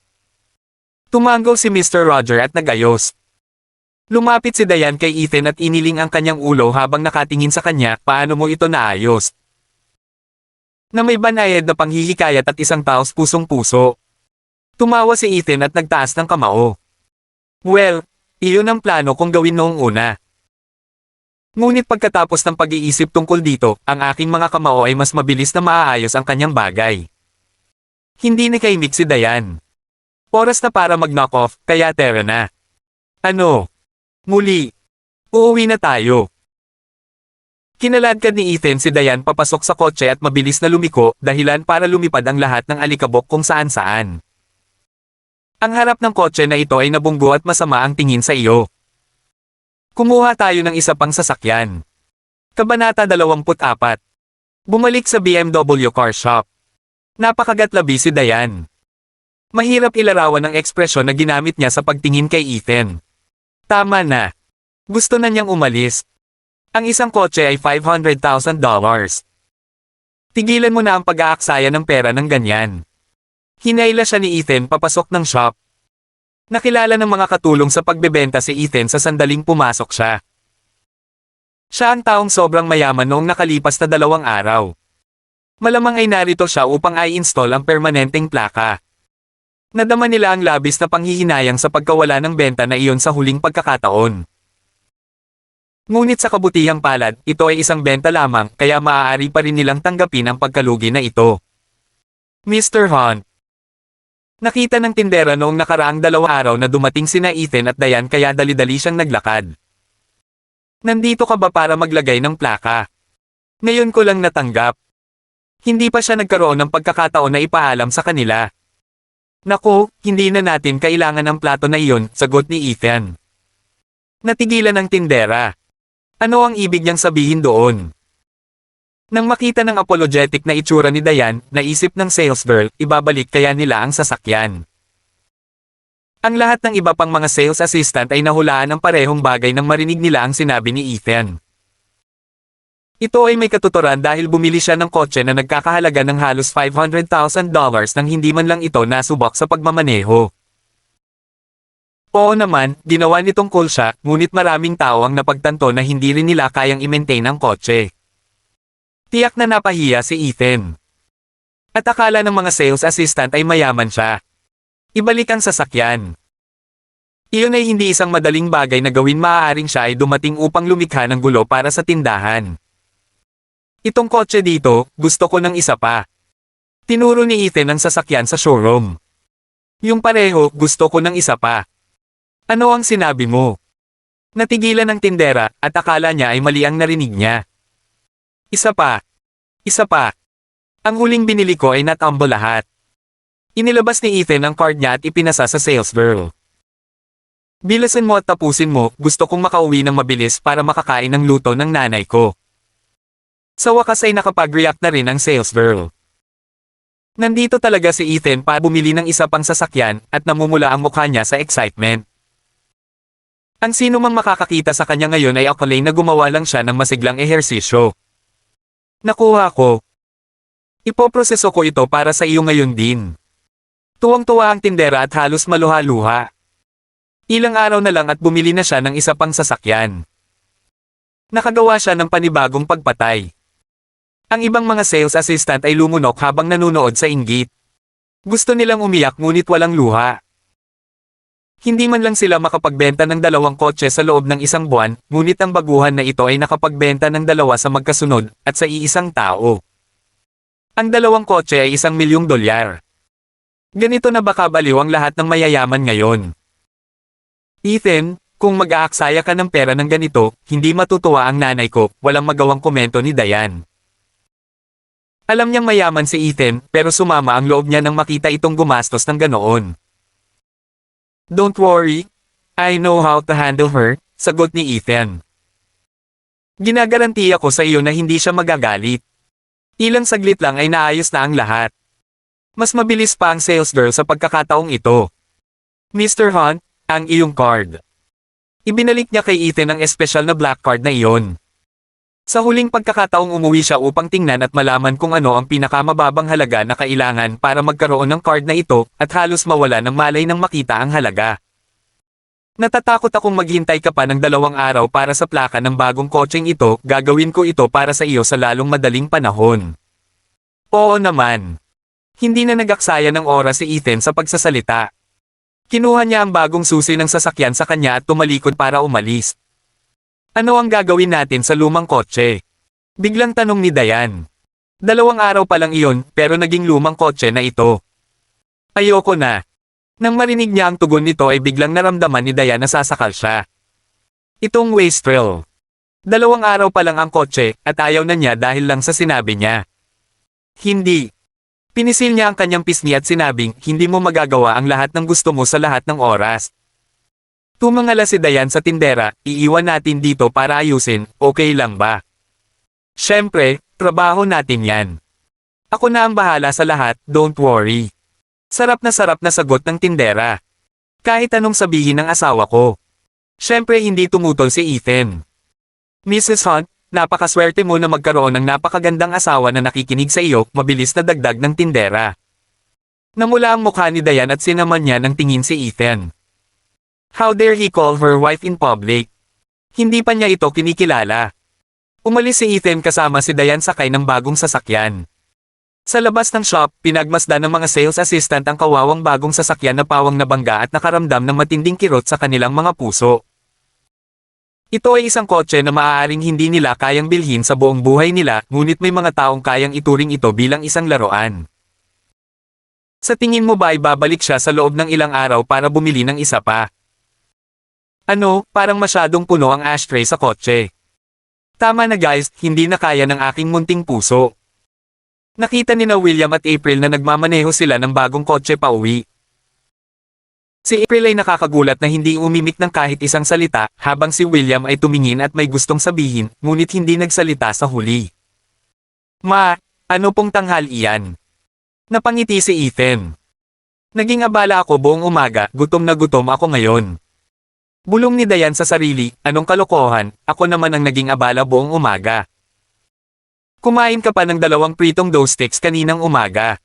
S1: Tumango si Mr. Roger at nagayos. Lumapit si Diane kay Ethan at iniling ang kanyang ulo habang nakatingin sa kanya, paano mo ito naayos? Na may banayad na panghihikayat at isang taos pusong-puso. Tumawa si Ethan at nagtaas ng kamao. Well, iyon ang plano kong gawin noong una. Ngunit pagkatapos ng pag-iisip tungkol dito, ang aking mga kamao ay mas mabilis na maaayos ang kanyang bagay. Hindi nakaimik si Diane. Oras na para mag-knock off, kaya tara na. Ano? Muli. Uuwi na tayo. Kinaladkad ni Ethan si Diane papasok sa kotse at mabilis na lumiko, dahilan para lumipad ang lahat ng alikabok kung saan-saan. Ang harap ng kotse na ito ay nabunggo at masama ang tingin sa iyo. Kumuha tayo ng isa pang sasakyan. Kabanata 24. Bumalik sa BMW car shop. Napakagatlabi si Diane. Mahirap ilarawan ang ekspresyon na ginamit niya sa pagtingin kay Ethan. Tama na. Gusto na niyang umalis. Ang isang kotse ay $500,000. Tigilan mo na ang pag-aaksaya ng pera ng ganyan. Hinayla siya ni Ethan papasok ng shop. Nakilala ng mga katulong sa pagbebenta si Ethan sa sandaling pumasok siya. Siya ang taong sobrang mayaman noong nakalipas na 2 araw. Malamang ay narito siya upang i-install ang permanenteng plaka. Nadama nila ang labis na panghihinayang sa pagkawala ng benta na iyon sa huling pagkakataon. Ngunit sa kabutihang palad, ito ay isang benta lamang kaya maaari pa rin nilang tanggapin ang pagkalugi na ito. Mr. Hunt. Nakita ng tindera noong nakaraang 2 araw na dumating sina Ethan at Diane kaya dali-dali siyang naglakad. Nandito ka ba para maglagay ng plaka? Ngayon ko lang natanggap. Hindi pa siya nagkaroon ng pagkakataon na ipaalam sa kanila. Naku, hindi na natin kailangan ng plato na iyon, sagot ni Ethan. Natigilan ang tindera. Ano ang ibig niyang sabihin doon? Nang makita ng apologetic na itsura ni Diane, naisip ng salesgirl, ibabalik kaya nila ang sasakyan. Ang lahat ng iba pang mga sales assistant ay nahulaan ng parehong bagay nang marinig nila ang sinabi ni Ethan. Ito ay may katuturan dahil bumili siya ng kotse na nagkakahalaga ng halos $500,000 nang hindi man lang ito nasubok sa pagmamaneho. Oo naman, ginawa nitong cool siya, ngunit maraming tao ang napagtanto na hindi rin nila kayang i-maintain ang kotse. Tiyak na napahiya si Ethan. At akala ng mga sales assistant ay mayaman siya. Ibalik ang sasakyan. Iyon ay hindi isang madaling bagay na gawin, maaaring siya ay dumating upang lumikha ng gulo para sa tindahan. Itong kotse dito, gusto ko ng isa pa. Tinuro ni Ethan ang sasakyan sa showroom. Yung pareho, gusto ko ng isa pa. Ano ang sinabi mo? Natigilan ng tindera, at akala niya ay mali ang narinig niya. Isa pa. Isa pa. Ang huling binili ko ay natambo lahat. Inilabas ni Ethan ang card niya at ipinasa sa salesgirl. Bilisan mo at tapusin mo, gusto kong makauwi ng mabilis para makakain ng luto ng nanay ko. Sa wakas ay nakapag-react na rin ang salesgirl. Nandito talaga si Ethan para bumili ng isa pang sasakyan at namumula ang mukha niya sa excitement. Ang sino mang makakakita sa kanya ngayon ay akalain na gumawa lang siya ng masiglang ehersisyo. Nakuha ko. Ipoproseso ko ito para sa iyo ngayon din. Tuwang-tuwa ang tindera at halos maluha-luha. Ilang araw na lang at bumili na siya ng isa pang sasakyan. Nakagawa siya ng panibagong pagpatay. Ang ibang mga sales assistant ay lumunok habang nanunood sa inggit. Gusto nilang umiyak ngunit walang luha. Hindi man lang sila makapagbenta ng 2 kotse sa loob ng 1 buwan, ngunit ang baguhan na ito ay nakapagbenta ng 2 sa magkasunod, at sa iisang tao. Ang 2 kotse ay $1 milyong. Ganito na baka baliw ang lahat ng mayayaman ngayon. Ethan, kung mag-aaksaya ka ng pera ng ganito, hindi matutuwa ang nanay ko, walang magawang komento ni Diane. Alam niyang mayaman si Ethan, pero sumama ang loob niya nang makita itong gumastos ng ganoon. Don't worry. I know how to handle her, sagot ni Ethan. Ginagarantiya ko sa iyo na hindi siya magagalit. Ilang saglit lang ay naayos na ang lahat. Mas mabilis pa ang salesgirl sa pagkakataong ito. Mr. Hunt, ang iyong card. Ibinalik niya kay Ethan ang espesyal na black card na iyon. Sa huling pagkakataong umuwi siya upang tingnan at malaman kung ano ang pinakamababang halaga na kailangan para magkaroon ng card na ito, at halos mawala ng malay nang makita ang halaga. Natatakot akong maghintay ka pa ng 2 araw para sa plaka ng bagong kotseng ito, gagawin ko ito para sa iyo sa lalong madaling panahon. Oo naman. Hindi na nag-aksaya ng oras si Ethan sa pagsasalita. Kinuha niya ang bagong susi ng sasakyan sa kanya at tumalikod para umalis. Ano ang gagawin natin sa lumang kotse? Biglang tanong ni Diane. 2 araw pa lang iyon, pero naging lumang kotse na ito. Ayoko na. Nang marinig niya ang tugon nito ay biglang naramdaman ni Diane na sasakal siya. Itong wastrel. 2 araw pa lang ang kotse, at ayaw na niya dahil lang sa sinabi niya. Hindi. Pinisil niya ang kanyang pisngi at sinabing, hindi mo magagawa ang lahat ng gusto mo sa lahat ng oras. Tumangala si Diane sa tindera, iiwan natin dito para ayusin, okay lang ba? Siyempre, trabaho natin yan. Ako na ang bahala sa lahat, don't worry. Sarap na sagot ng tindera. Kahit anong sabihin ng asawa ko. Siyempre hindi tumutol si Ethan. Mrs. Hunt, napakaswerte mo na magkaroon ng napakagandang asawa na nakikinig sa iyo, mabilis na dagdag ng tindera. Namula ang mukha ni Diane at sinaman niya ng tingin si Ethan. How dare he call her wife in public? Hindi pa niya ito kinikilala. Umalis si Ethan kasama si Diane sakay ng bagong sasakyan. Sa labas ng shop, pinagmasdan ng mga sales assistant ang kawawang bagong sasakyan na pawang nabangga at nakaramdam ng matinding kirot sa kanilang mga puso. Ito ay isang kotse na maaaring hindi nila kayang bilhin sa buong buhay nila, ngunit may mga taong kayang ituring ito bilang isang laruan. Sa tingin mo ba ay babalik siya sa loob ng ilang araw para bumili ng isa pa? Ano, parang masyadong puno ang ashtray sa kotse. Tama na guys, hindi na kaya ng aking munting puso. Nakita ni na William at April na nagmamaneho sila ng bagong kotse pa uwi. Si April ay nakakagulat na hindi umimik ng kahit isang salita, habang si William ay tumingin at may gustong sabihin, ngunit hindi nagsalita sa huli. Ma, ano pong tanghal iyan? Napangiti si Ethan. Naging abala ako buong umaga, gutom na gutom ako ngayon. Bulong ni Diane sa sarili, anong kalokohan, ako naman ang naging abala buong umaga. Kumain ka pa ng 2 pritong dough sticks kaninang umaga.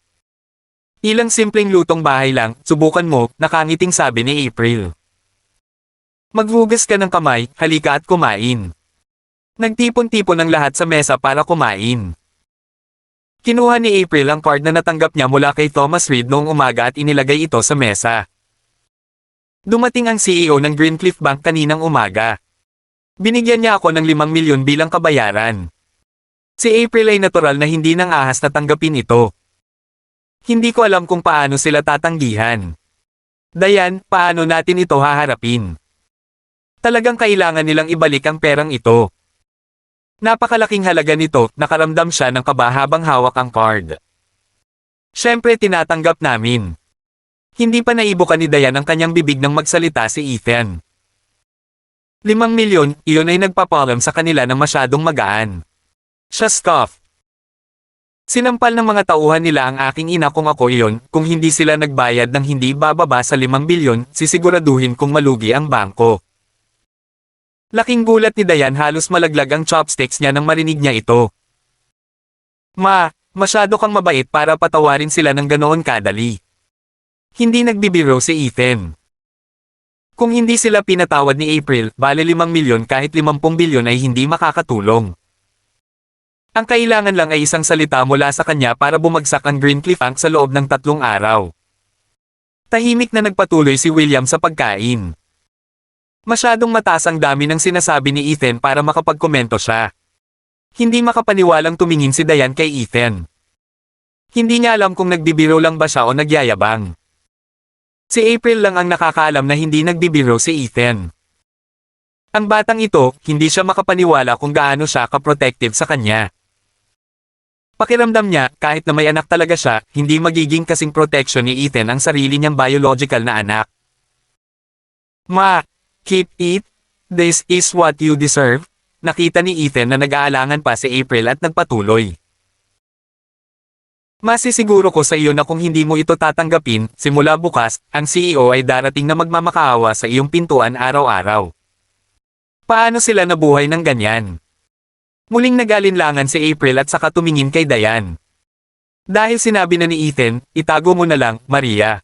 S1: Ilang simpleng lutong bahay lang, subukan mo, nakangiting sabi ni April. Maghugas ka ng kamay, halika at kumain. Nagtipon-tipon ang lahat sa mesa para kumain. Kinuha ni April ang card na natanggap niya mula kay Thomas Reed noong umaga at inilagay ito sa mesa. Dumating ang CEO ng Greencliff Bank kaninang umaga. Binigyan niya ako ng 5 milyon bilang kabayaran. Si April ay natural na hindi nang ahas na tanggapin ito. Hindi ko alam kung paano sila tatanggihan. Diane, paano natin ito haharapin? Talagang kailangan nilang ibalik ang perang ito. Napakalaking halaga nito, nakaramdam siya ng kaba habang hawak ang card. Siyempre tinatanggap namin. Hindi pa naibukan ni Diane ang kanyang bibig nang magsalita si Ethan. 5 milyon, iyon ay nagpapalam sa kanila ng masyadong magaan. Siya scoff. Sinampal ng mga tauhan nila ang aking ina kung ako iyon, kung hindi sila nagbayad ng hindi bababa sa 5 bilyon, sisiguraduhin kung malugi ang bangko. Laking gulat ni Diane, halos malaglag ang chopsticks niya nang marinig niya ito. Ma, masyado kang mabait para patawarin sila ng ganoon kadali. Hindi nagbibiro si Ethan. Kung hindi sila pinatawad ni April, bale 5 milyon kahit 50 bilyon ay hindi makakatulong. Ang kailangan lang ay isang salita mula sa kanya para bumagsak ang Greencliff Bank sa loob ng 3 araw. Tahimik na nagpatuloy si William sa pagkain. Masyadong mataas ang dami ng sinasabi ni Ethan para makapagkomento siya. Hindi makapaniwalang tumingin si Diane kay Ethan. Hindi niya alam kung nagbibiro lang ba siya o nagyayabang. Si April lang ang nakakaalam na hindi nagbibiro si Ethan. Ang batang ito, hindi siya makapaniwala kung gaano siya ka-protective sa kanya. Pakiramdam niya, kahit na may anak talaga siya, hindi magiging kasing protection ni Ethan ang sarili niyang biological na anak. Ma, keep it. This is what you deserve. Nakita ni Ethan na nag-aalangan pa si April at nagpatuloy. Masisiguro ko sa iyo na kung hindi mo ito tatanggapin, simula bukas, ang CEO ay darating na magmamakaawa sa iyong pintuan araw-araw. Paano sila nabuhay ng ganyan? Muling nag-alinlangan si April at saka tumingin kay Diane. Dahil sinabi na ni Ethan, itago mo na lang, Maria.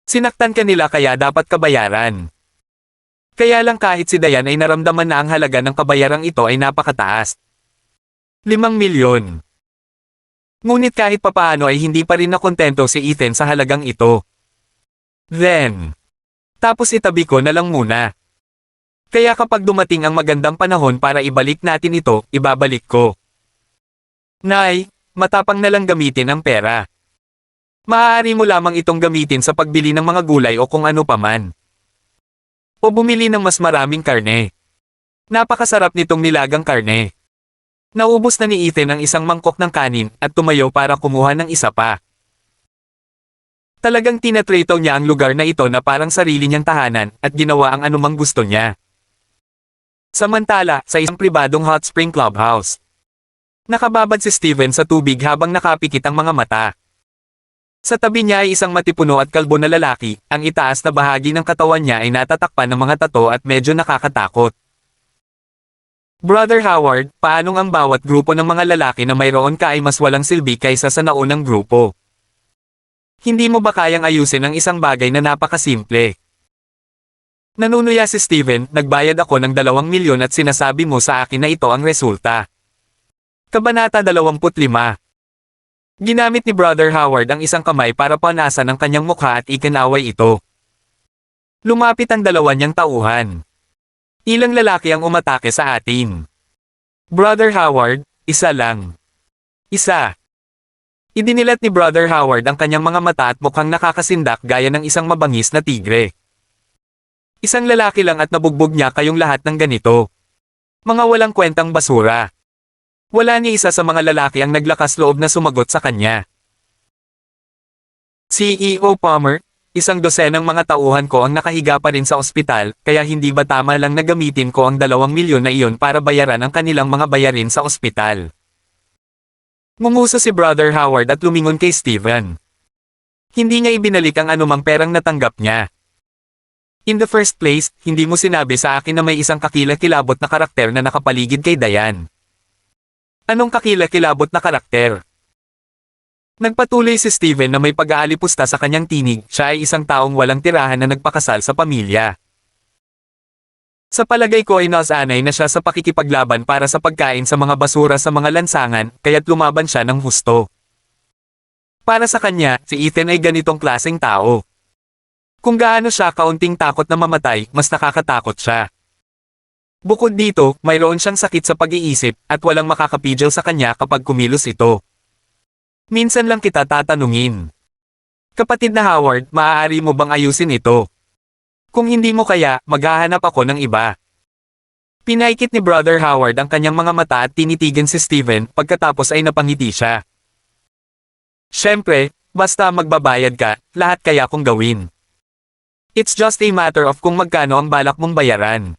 S1: Sinaktan ka nila kaya dapat kabayaran. Kaya lang kahit si Diane ay naramdaman na ang halaga ng kabayarang ito ay napakataas. 5 milyon. Ngunit kahit papaano ay hindi pa rin nakontento si Ethan sa halagang ito. Then, tapos itabi ko na lang muna. Kaya kapag dumating ang magandang panahon para ibalik natin ito, ibabalik ko. Nay, matapang na lang gamitin ang pera. Maaari mo lamang itong gamitin sa pagbili ng mga gulay o kung ano paman. O bumili ng mas maraming karne. Napakasarap nitong nilagang karne. Naubos na ni Ethan ang isang mangkok ng kanin at tumayo para kumuha ng isa pa. Talagang tinatrito niya ang lugar na ito na parang sarili niyang tahanan at ginawa ang anumang gusto niya. Samantala, sa isang pribadong hot spring clubhouse. Nakababad si Steven sa tubig habang nakapikit ang mga mata. Sa tabi niya ay isang matipuno at kalbo na lalaki, ang itaas na bahagi ng katawan niya ay natatakpan ng mga tato at medyo nakakatakot. Brother Howard, paanong ang bawat grupo ng mga lalaki na mayroon ka ay mas walang silbi kaysa sa naunang grupo? Hindi mo ba kayang ayusin ang isang bagay na napakasimple? Nanunuya si Steven, nagbayad ako ng 2 milyon at sinasabi mo sa akin na ito ang resulta. Kabanata 25. Ginamit ni Brother Howard ang isang kamay para panasan ang kanyang mukha at ikinaway ito. Lumapit ang dalawa niyang tauhan. Ilang lalaki ang umatake sa atin. Brother Howard, isa lang. Isa. Idinilat ni Brother Howard ang kanyang mga mata at mukhang nakakasindak gaya ng isang mabangis na tigre. Isang lalaki lang at nabugbog niya kayong lahat ng ganito. Mga walang kwentang basura. Wala ni isa sa mga lalaki ang naglakas loob na sumagot sa kanya. CEO Palmer, 100 mga tauhan ko ang nakahiga pa rin sa ospital, kaya hindi ba tama lang na gamitin ko ang 2 milyon na iyon para bayaran ang kanilang mga bayarin sa ospital? Ngumuso si Brother Howard at lumingon kay Steven. Hindi niya ibinalik ang anumang perang natanggap niya. In the first place, hindi mo sinabi sa akin na may isang kakilakilabot na karakter na nakapaligid kay Diane. Anong kakilakilabot na karakter? Nagpatuloy si Steven na may pag-aalipusta sa kanyang tinig, siya ay isang taong walang tirahan na nagpakasal sa pamilya. Sa palagay ko ay nasanay na siya sa pakikipaglaban para sa pagkain sa mga basura sa mga lansangan, kaya't lumaban siya ng husto. Para sa kanya, si Ethan ay ganitong klaseng tao. Kung gaano siya kaunting takot na mamatay, mas nakakatakot siya. Bukod dito, mayroon siyang sakit sa pag-iisip, at walang makakapigil sa kanya kapag kumilos ito. Minsan lang kita tatanungin. Kapatid na Howard, maaari mo bang ayusin ito? Kung hindi mo kaya, maghahanap ako ng iba. Pinaikit ni Brother Howard ang kanyang mga mata at tinitigan si Steven, pagkatapos ay napangiti siya. Siyempre, basta magbabayad ka, lahat kaya kong gawin. It's just a matter of kung magkano ang balak mong bayaran.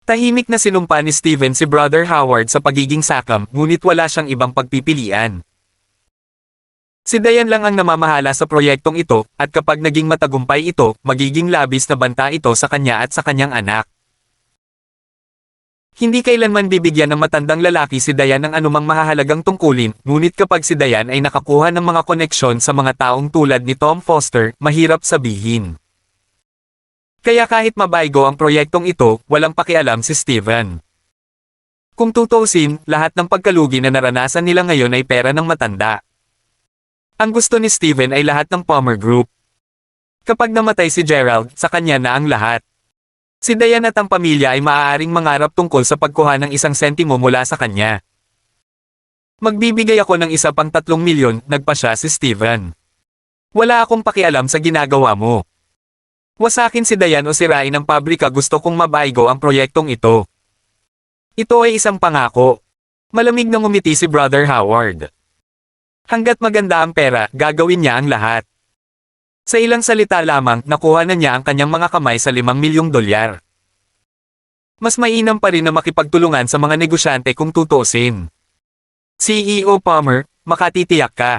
S1: Tahimik na sinumpa ni Steven si Brother Howard sa pagiging sakam, ngunit wala siyang ibang pagpipilian. Si Diane lang ang namamahala sa proyektong ito, at kapag naging matagumpay ito, magiging labis na banta ito sa kanya at sa kanyang anak. Hindi kailanman bibigyan ng matandang lalaki si Diane ng anumang mahahalagang tungkulin, ngunit kapag si Diane ay nakakuha ng mga koneksyon sa mga taong tulad ni Tom Foster, mahirap sabihin. Kaya kahit mabaygo ang proyektong ito, walang pakialam si Steven. Kung tutuusin, lahat ng pagkalugi na naranasan nila ngayon ay pera ng matanda. Ang gusto ni Steven ay lahat ng Palmer Group. Kapag namatay si Gerald, sa kanya na ang lahat. Si Diane at ang pamilya ay maaaring mangarap tungkol sa pagkuha ng 1 sentimo mula sa kanya. Magbibigay ako ng isa pang 3 milyon, nagpa siya si Steven. Wala akong pakialam sa ginagawa mo. Wasakin si Diane o sirain ang pabrika, gusto kong mabaygo ang proyektong ito. Ito ay isang pangako. Malamig na ngumiti si Brother Howard. Hanggat maganda ang pera, gagawin niya ang lahat. Sa ilang salita lamang, nakuha na niya ang kanyang mga kamay sa 5 milyong dolyar. Mas mainam pa rin na makipagtulungan sa mga negosyante kung tutuusin. CEO Palmer, makatitiyak ka.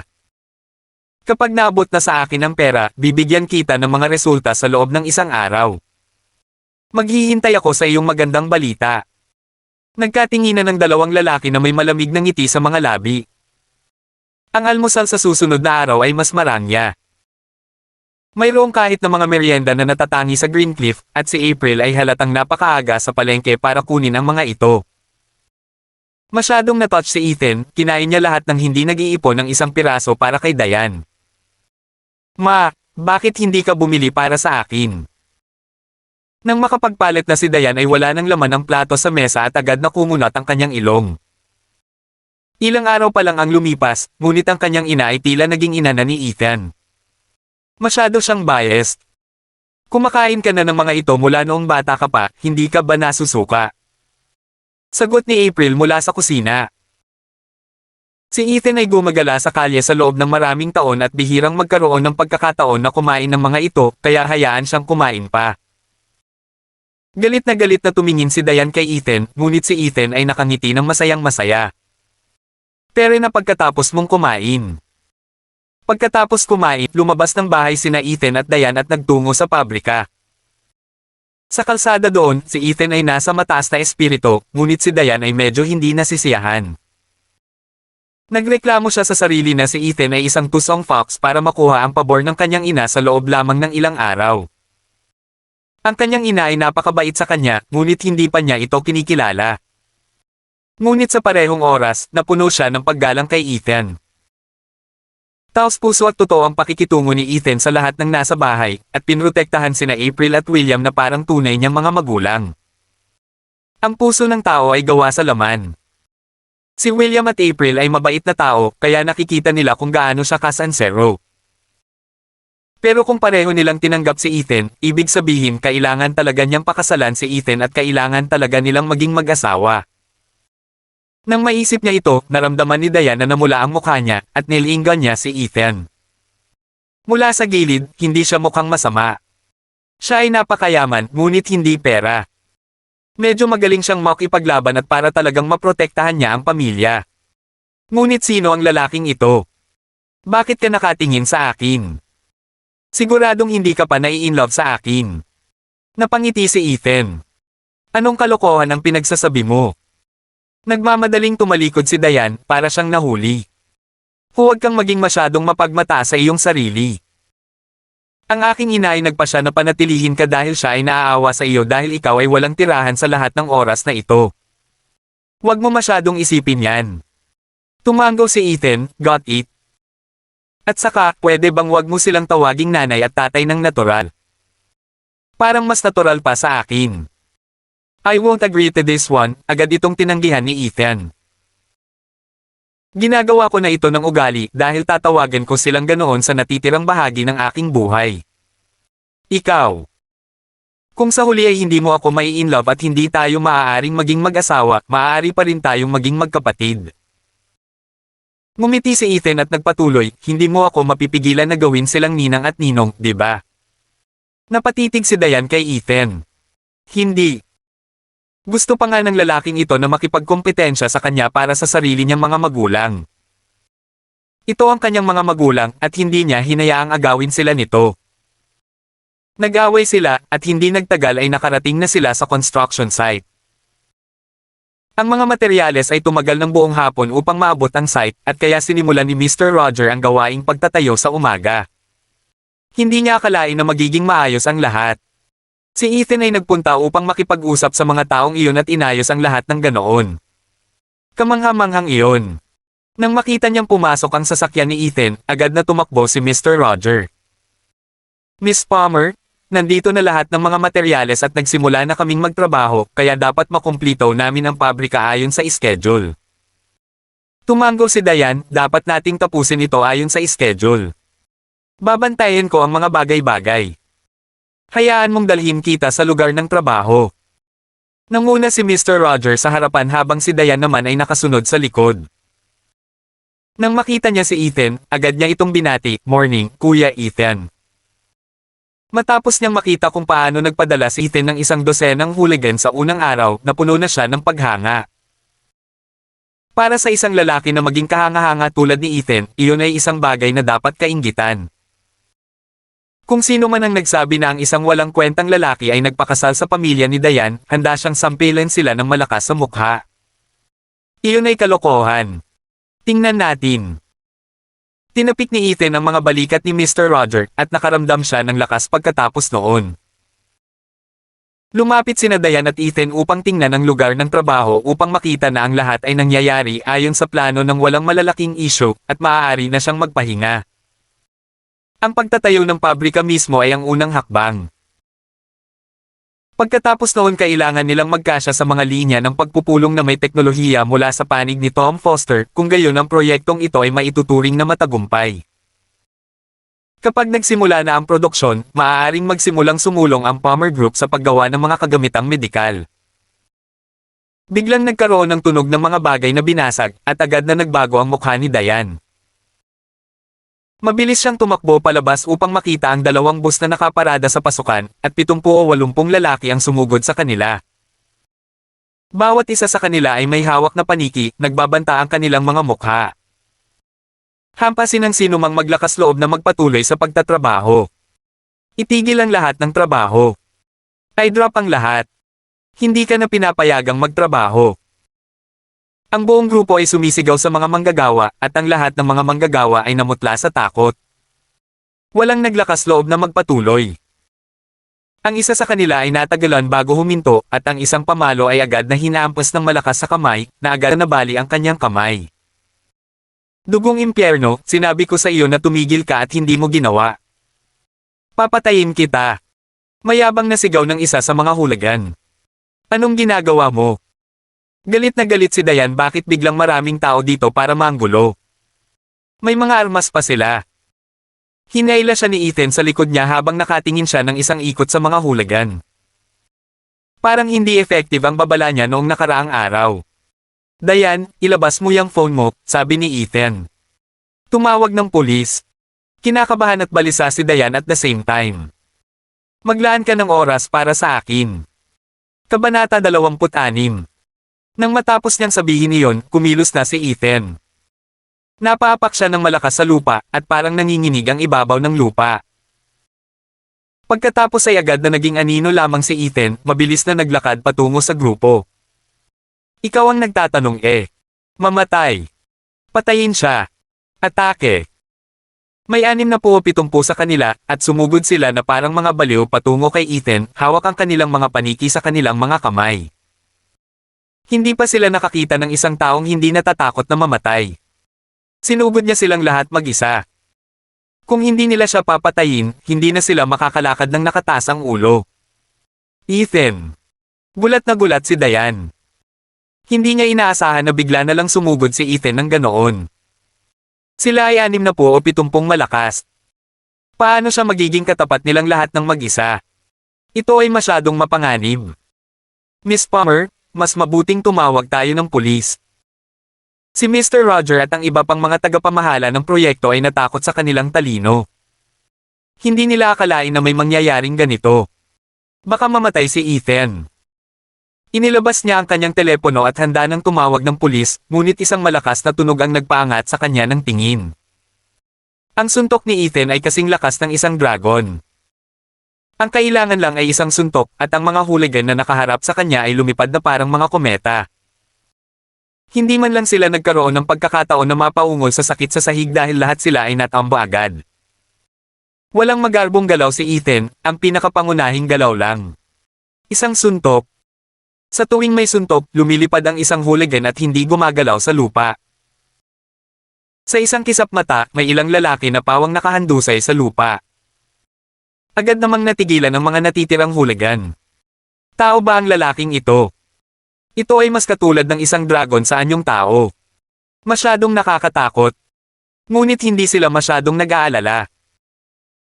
S1: Kapag naabot na sa akin ang pera, bibigyan kita ng mga resulta sa loob ng 1 araw. Maghihintay ako sa iyong magandang balita. Nagkatinginan ng dalawang lalaki na may malamig na ngiti sa mga labi. Ang almusal sa susunod na araw ay mas marangya. Mayroong kahit na mga merienda na natatangi sa Greencliff, at si April ay halatang napakaaga sa palengke para kunin ang mga ito. Masyadong natouch si Ethan, kinain niya lahat ng hindi nag-iipon ng isang piraso para kay Diane. Ma, bakit hindi ka bumili para sa akin? Nang makapagpalit na si Diane ay wala ng laman ang plato sa mesa at agad na kumunat ang kanyang ilong. Ilang araw pa lang ang lumipas, ngunit ang kanyang ina ay tila naging ina na ni Ethan. Masyado siyang biased. Kumakain ka na ng mga ito mula noong bata ka pa, hindi ka ba nasusuka? Sagot ni April mula sa kusina. Si Ethan ay gumagala sa kalye sa loob ng maraming taon at bihirang magkaroon ng pagkakataon na kumain ng mga ito, kaya hayaan siyang kumain pa. Galit na tumingin si Diane kay Ethan, ngunit si Ethan ay nakangiti ng masayang masaya. Pero na pagkatapos mong kumain. Pagkatapos kumain, lumabas ng bahay sina Ethan at Diane at nagtungo sa pabrika. Sa kalsada doon, si Ethan ay nasa mataas na espiritu, ngunit si Diane ay medyo hindi nasisiyahan. Nagreklamo siya sa sarili na si Ethan ay isang tusong fox para makuha ang pabor ng kanyang ina sa loob lamang ng ilang araw. Ang kanyang ina ay napakabait sa kanya, ngunit hindi pa niya ito kinikilala. Ngunit sa parehong oras, napuno siya ng paggalang kay Ethan. Taos puso at totoo ang pakikitungo ni Ethan sa lahat ng nasa bahay, at pinrotektahan sina April at William na parang tunay niyang mga magulang. Ang puso ng tao ay gawa sa laman. Si William at April ay mabait na tao, kaya nakikita nila kung gaano siya kasansero. Pero kung pareho nilang tinanggap si Ethan, ibig sabihin kailangan talaga niyang pakasalan si Ethan at kailangan talaga nilang maging mag-asawa. Nang maisip niya ito, naramdaman ni Diane na namula ang mukha niya, at niliinggan niya si Ethan. Mula sa gilid, hindi siya mukhang masama. Siya ay napakayaman, ngunit hindi pera. Medyo magaling siyang makipaglaban at para talagang maprotektahan niya ang pamilya. Ngunit sino ang lalaking ito? Bakit ka nakatingin sa akin? Siguradong hindi ka pa nai-inlove sa akin. Napangiti si Ethan. Anong kalokohan ang pinagsasabi mo? Nagmamadaling tumalikod si Diane, para siyang nahuli. Huwag kang maging masyadong mapagmata sa iyong sarili. Ang aking ina ay nagpasya na panatilihin ka dahil siya ay naaawa sa iyo dahil ikaw ay walang tirahan sa lahat ng oras na ito. Huwag mo masyadong isipin yan. Tumango si Ethan, got it? At saka, pwede bang wag mo silang tawaging nanay at tatay ng natural? Parang mas natural pa sa akin. I won't agree to this one, agad itong tinanggihan ni Ethan. Ginagawa ko na ito ng ugali dahil tatawagan ko silang ganoon sa natitirang bahagi ng aking buhay. Ikaw. Kung sa huli ay hindi mo ako mai-inlove at hindi tayo maaaring maging mag-asawa, maaari pa rin tayong maging magkapatid. Ngumiti si Ethan at nagpatuloy, hindi mo ako mapipigilan na gawin silang ninang at ninong, di ba? Napatitig si Diane kay Ethan. Hindi. Gusto pa nga ng lalaking ito na makipagkompetensya sa kanya para sa sarili niyang mga magulang. Ito ang kanyang mga magulang at hindi niya hinayaang agawin sila nito. Nag-away sila at hindi nagtagal ay nakarating na sila sa construction site. Ang mga materyales ay tumagal ng buong hapon upang maabot ang site at kaya sinimulan ni Mr. Roger ang gawaing pagtatayo sa umaga. Hindi niya akalain na magiging maayos ang lahat. Si Ethan ay nagpunta upang makipag-usap sa mga taong iyon at inayos ang lahat ng ganoon. Kamangha-manghang iyon. Nang makita niyang pumasok ang sasakyan ni Ethan, agad na tumakbo si Mr. Roger. Miss Palmer, nandito na lahat ng mga materyales at nagsimula na kaming magtrabaho, kaya dapat makumplito namin ang pabrika ayon sa schedule. Tumango si Diane, dapat nating tapusin ito ayon sa schedule. Babantayan ko ang mga bagay-bagay. Hayaan mong dalhin kita sa lugar ng trabaho. Nanguna si Mr. Roger sa harapan habang si Diane naman ay nakasunod sa likod. Nang makita niya si Ethan, agad niya itong binati, "Morning, Kuya Ethan." Matapos niyang makita kung paano nagpadala si Ethan ng isang dosenang hooligan sa unang araw, napuno na siya ng paghanga. Para sa isang lalaki na maging kahanga-hanga tulad ni Ethan, iyon ay isang bagay na dapat kainggitan. Kung sino man ang nagsabi na ang isang walang kwentang lalaki ay nagpakasal sa pamilya ni Dayan, handa siyang sampilin sila ng malakas sa mukha. Iyon ay kalokohan. Tingnan natin. Tinapik ni Ethan ang mga balikat ni Mr. Roger at nakaramdam siya ng lakas pagkatapos noon. Lumapit sina Dayan at Ethan upang tingnan ang lugar ng trabaho upang makita na ang lahat ay nangyayari ayon sa plano ng walang malalaking isyu at maaari na siyang magpahinga. Ang pagtatayo ng pabrika mismo ay ang unang hakbang. Pagkatapos noon kailangan nilang magkasya sa mga linya ng pagpupulong na may teknolohiya mula sa panig ni Tom Foster kung gayon ang proyektong ito ay maituturing na matagumpay. Kapag nagsimula na ang produksyon, maaaring magsimulang sumulong ang Palmer Group sa paggawa ng mga kagamitang medikal. Biglang nagkaroon ng tunog ng mga bagay na binasag at agad na nagbago ang mukha ni Dayan. Mabilis siyang tumakbo palabas upang makita ang dalawang bus na nakaparada sa pasukan at 70 o 80 lalaki ang sumugod sa kanila. Bawat isa sa kanila ay may hawak na paniki, nagbabanta ang kanilang mga mukha. Hampasin ang sinumang maglakas loob na magpatuloy sa pagtatrabaho. Itigil ang lahat ng trabaho. I-drop ang lahat. Hindi ka na pinapayagang magtrabaho. Ang buong grupo ay sumisigaw sa mga manggagawa at ang lahat ng mga manggagawa ay namutla sa takot. Walang naglakas loob na magpatuloy. Ang isa sa kanila ay natagalan bago huminto at ang isang pamalo ay agad na hinaampas ng malakas sa kamay na agad na nabali ang kanyang kamay. Dugong impyerno, sinabi ko sa iyo na tumigil ka at hindi mo ginawa. Papatayin kita. Mayabang na sigaw ng isa sa mga hulagan. Anong ginagawa mo? Galit na galit si Dayan bakit biglang maraming tao dito para manggulo. May mga armas pa sila. Hinayla siya ni Ethan sa likod niya habang nakatingin siya ng isang ikot sa mga hulagan. Parang hindi effective ang babala niya noong nakaraang araw. Dayan, ilabas mo yung phone mo, sabi ni Ethan. Tumawag ng pulis. Kinakabahan at balisa si Dayan at the same time. Maglaan ka ng oras para sa akin. Kabanata 26. Nang matapos niyang sabihin iyon, kumilos na si Ethan. Napaapak siya ng malakas sa lupa at parang nanginginig ang ibabaw ng lupa. Pagkatapos ay agad na naging anino lamang si Ethan, mabilis na naglakad patungo sa grupo. Ikaw ang nagtatanong Mamatay. Patayin siya. Atake. May 67 sa kanila at sumugod sila na parang mga baliw patungo kay Ethan, hawak ang kanilang mga paniki sa kanilang mga kamay. Hindi pa sila nakakita ng isang taong hindi natatakot na mamatay. Sinugod niya silang lahat mag-isa. Kung hindi nila siya papatayin, hindi na sila makakalakad ng nakataas ang ulo. Ethan. Gulat na gulat si Dayan. Hindi niya inaasahan na bigla na lang sumugod si Ethan ng ganoon. Sila ay 60 o 70 malakas. Paano siya magiging katapat nilang lahat ng mag-isa? Ito ay masyadong mapanganib. Miss Palmer, mas mabuting tumawag tayo ng pulis. Si Mr. Roger at ang iba pang mga tagapamahala ng proyekto ay natakot sa kanilang talino. Hindi nila akalain na may mangyayaring ganito. Baka mamatay si Ethan. Inilabas niya ang kanyang telepono at handa nang tumawag ng pulis, ngunit isang malakas na tunog ang nagpaangat sa kanya ng tingin. Ang suntok ni Ethan ay kasing lakas ng isang dragon. Ang kailangan lang ay isang suntok at ang mga hooligan na nakaharap sa kanya ay lumipad na parang mga kometa. Hindi man lang sila nagkaroon ng pagkakataon na mapaungol sa sakit sa sahig dahil lahat sila ay natambo agad. Walang magarbong galaw si Ethan, ang pinakapangunahing galaw lang. Isang suntok. Sa tuwing may suntok, lumilipad ang isang hooligan at hindi gumagalaw sa lupa. Sa isang kisap mata, may ilang lalaki na pawang nakahandusay sa lupa. Agad namang natigilan ang mga natitirang hooligan. Tao ba ang lalaking ito? Ito ay mas katulad ng isang dragon sa anyong tao. Masyadong nakakatakot. Ngunit hindi sila masyadong nag-aalala.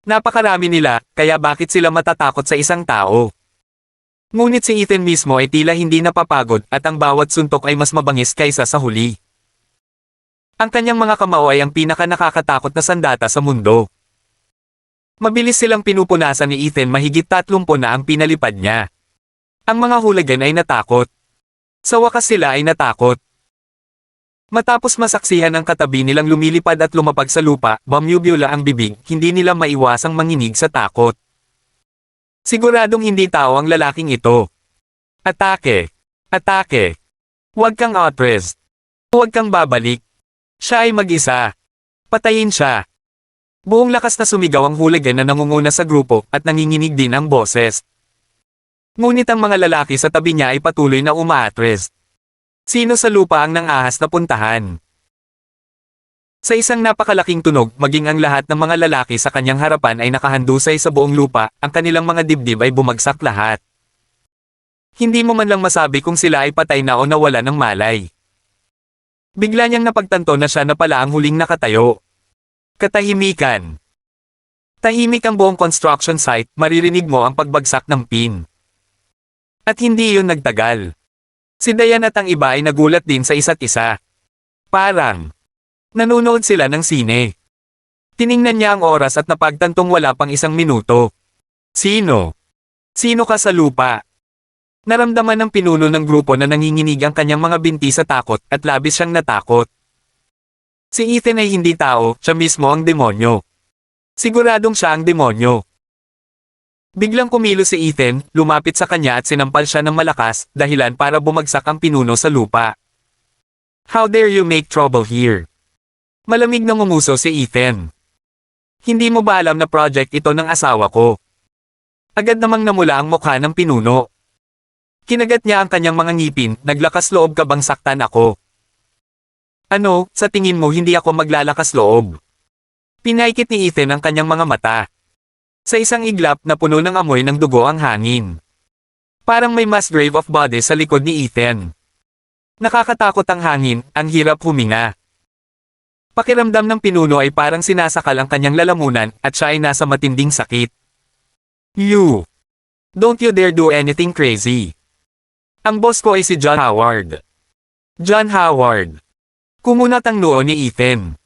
S1: Napakarami nila, kaya bakit sila matatakot sa isang tao? Ngunit si Ethan mismo ay tila hindi napapagod at ang bawat suntok ay mas mabangis kaysa sa huli. Ang kanyang mga kamao ay ang pinaka nakakatakot na sandata sa mundo. Mabilis silang pinupunasan ni Ethan mahigit 30 na ang pinalipad niya. Ang mga hooligan ay natakot. Sa wakas sila ay natakot. Matapos masaksihan ang katabi nilang lumilipad at lumapag sa lupa, bumubula ang bibig, hindi nila maiwasang manginig sa takot. Siguradong hindi tao ang lalaking ito. Atake! Atake! Huwag kang atras. Huwag kang babalik. Siya ay mag-isa. Patayin siya. Buong lakas na sumigaw ang hooligan na nangunguna sa grupo at nanginginig din ang boses. Ngunit ang mga lalaki sa tabi niya ay patuloy na umaatras. Sino sa lupa ang nang-ahas na puntahan? Sa isang napakalaking tunog, maging ang lahat ng mga lalaki sa kanyang harapan ay nakahandusay sa buong lupa, ang kanilang mga dibdib ay bumagsak lahat. Hindi mo man lang masabi kung sila ay patay na o nawala ng malay. Bigla niyang napagtanto na siya na pala ang huling nakatayo. Katahimikan. Tahimik ang buong construction site, maririnig mo ang pagbagsak ng pin. At hindi yun nagtagal. Si Dayan at ang iba ay nagulat din sa isa't isa. Parang nanonood sila ng sine. Tiningnan niya ang oras at napagtantong wala pang 1 minuto. Sino? Sino ka sa lupa? Naramdaman ng pinuno ng grupo na nanginginig ang kanyang mga binti sa takot at labis siyang natakot. Si Ethan ay hindi tao, siya mismo ang demonyo. Siguradong siya ang demonyo. Biglang kumilos si Ethan, lumapit sa kanya at sinampal siya ng malakas, dahilan para bumagsak ang pinuno sa lupa. How dare you make trouble here? Malamig na ngumuso si Ethan. Hindi mo ba alam na project ito ng asawa ko? Agad namang namula ang mukha ng pinuno. Kinagat niya ang kanyang mga ngipin, naglakas loob ka bang saktan ako? Ano, sa tingin mo hindi ako maglalakas loob? Pinaikit ni Ethan ang kanyang mga mata. Sa isang iglap na puno ng amoy ng dugo ang hangin. Parang may mass grave of body sa likod ni Ethan. Nakakatakot ang hangin, ang hirap huminga. Pakiramdam ng pinuno ay parang sinasakal ang kanyang lalamunan at siya ay nasa matinding sakit. You! Don't you dare do anything crazy. Ang boss ko ay si John Howard. John Howard. Kumunat ang noo ni Ethan.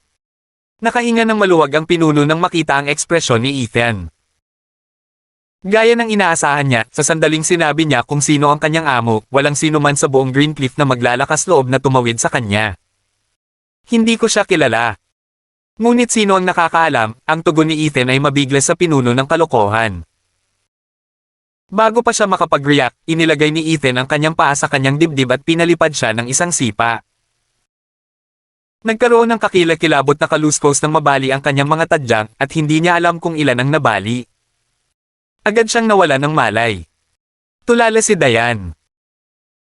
S1: Nakahinga ng maluwag ang pinuno nang makita ang ekspresyon ni Ethan. Gaya ng inaasahan niya, sa sandaling sinabi niya kung sino ang kanyang amo, walang sino man sa buong Greencliff na maglalakas loob na tumawid sa kanya. Hindi ko siya kilala. Ngunit sino ang nakakaalam, ang tugon ni Ethan ay mabiglas sa pinuno ng kalokohan. Bago pa siya makapag-react, inilagay ni Ethan ang kanyang paa sa kanyang dibdib at pinalipad siya ng isang sipa. Nagkaroon ng kakilakilabot na kaluskos ng mabali ang kanyang mga tadyang at hindi niya alam kung ilan ang nabali. Agad siyang nawala ng malay. Tulala si Dayan.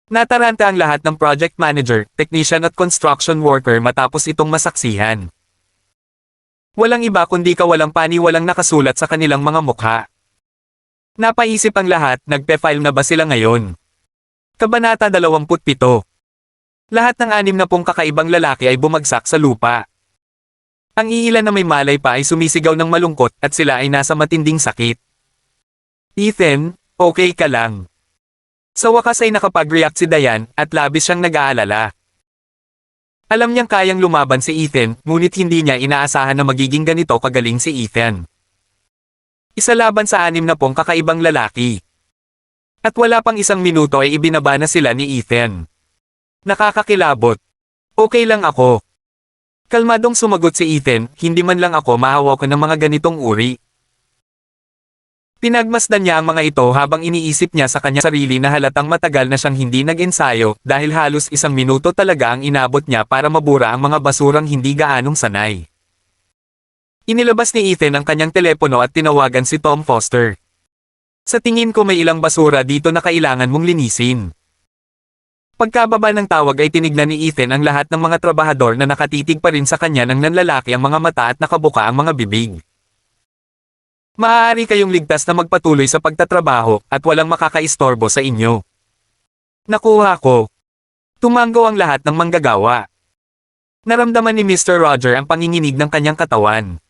S1: Nataranta ang lahat ng project manager, technician at construction worker matapos itong masaksihan. Walang iba kundi kawalang paniwalang nakasulat sa kanilang mga mukha. Napaisip ang lahat, nagpe-file na ba sila ngayon? Kabanata 27. Lahat ng 60 kakaibang lalaki ay bumagsak sa lupa. Ang iilan na may malay pa ay sumisigaw ng malungkot at sila ay nasa matinding sakit. Ethan, okay ka lang. Sa wakas ay nakapag-react si Dayan at labis siyang nag-aalala. Alam niyang kayang lumaban si Ethan, ngunit hindi niya inaasahan na magiging ganito kagaling si Ethan. Isa laban sa 60 kakaibang lalaki. At wala pang 1 minuto ay ibinaba na sila ni Ethan. Nakakakilabot. Okay lang ako. Kalmadong sumagot si Ethan, hindi man lang ako mahawakan ng mga ganitong uri. Pinagmasdan niya ang mga ito habang iniisip niya sa kanya sarili na halatang matagal na siyang hindi nag-ensayo dahil halos 1 minuto talaga ang inabot niya para mabura ang mga basurang hindi gaanong sanay. Inilabas ni Ethan ang kanyang telepono at tinawagan si Tom Foster. Sa tingin ko may ilang basura dito na kailangan mong linisin. Pagkababa ng tawag ay tinignan ni Ethan ang lahat ng mga trabahador na nakatitig pa rin sa kanya nang nanlalaki ang mga mata at nakabuka ang mga bibig. Maaari kayong ligtas na magpatuloy sa pagtatrabaho at walang makakaistorbo sa inyo. Nakuha ko. Tumanggaw ang lahat ng manggagawa. Naramdaman ni Mr. Roger ang panginginig ng kanyang katawan.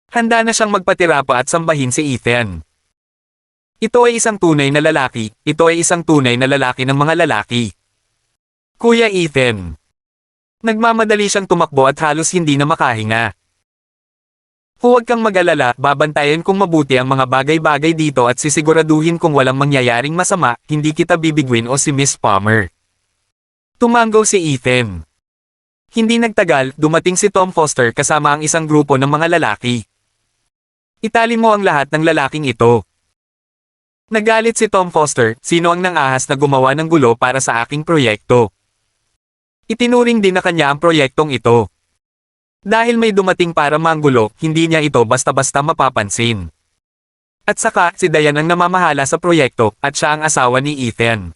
S1: Handa na siyang magpatira pa at sambahin si Ethan. Ito ay isang tunay na lalaki, ito ay isang tunay na lalaki ng mga lalaki. Kuya Ethan. Nagmamadali siyang tumakbo at halos hindi na makahinga. Huwag kang mag-alala, babantayan kong mabuti ang mga bagay-bagay dito at sisiguraduhin kung walang mangyayaring masama, hindi kita bibigwin o si Miss Palmer. Tumanggaw si Ethan. Hindi nagtagal, dumating si Tom Foster kasama ang isang grupo ng mga lalaki. Itali mo ang lahat ng lalaking ito. Nagalit si Tom Foster, sino ang nangahas na gumawa ng gulo para sa aking proyekto. Itinuring din na kanya ang proyektong ito. Dahil may dumating para manggulo, hindi niya ito basta-basta mapapansin. At saka, si Diane ang namamahala sa proyekto, at siya ang asawa ni Ethan.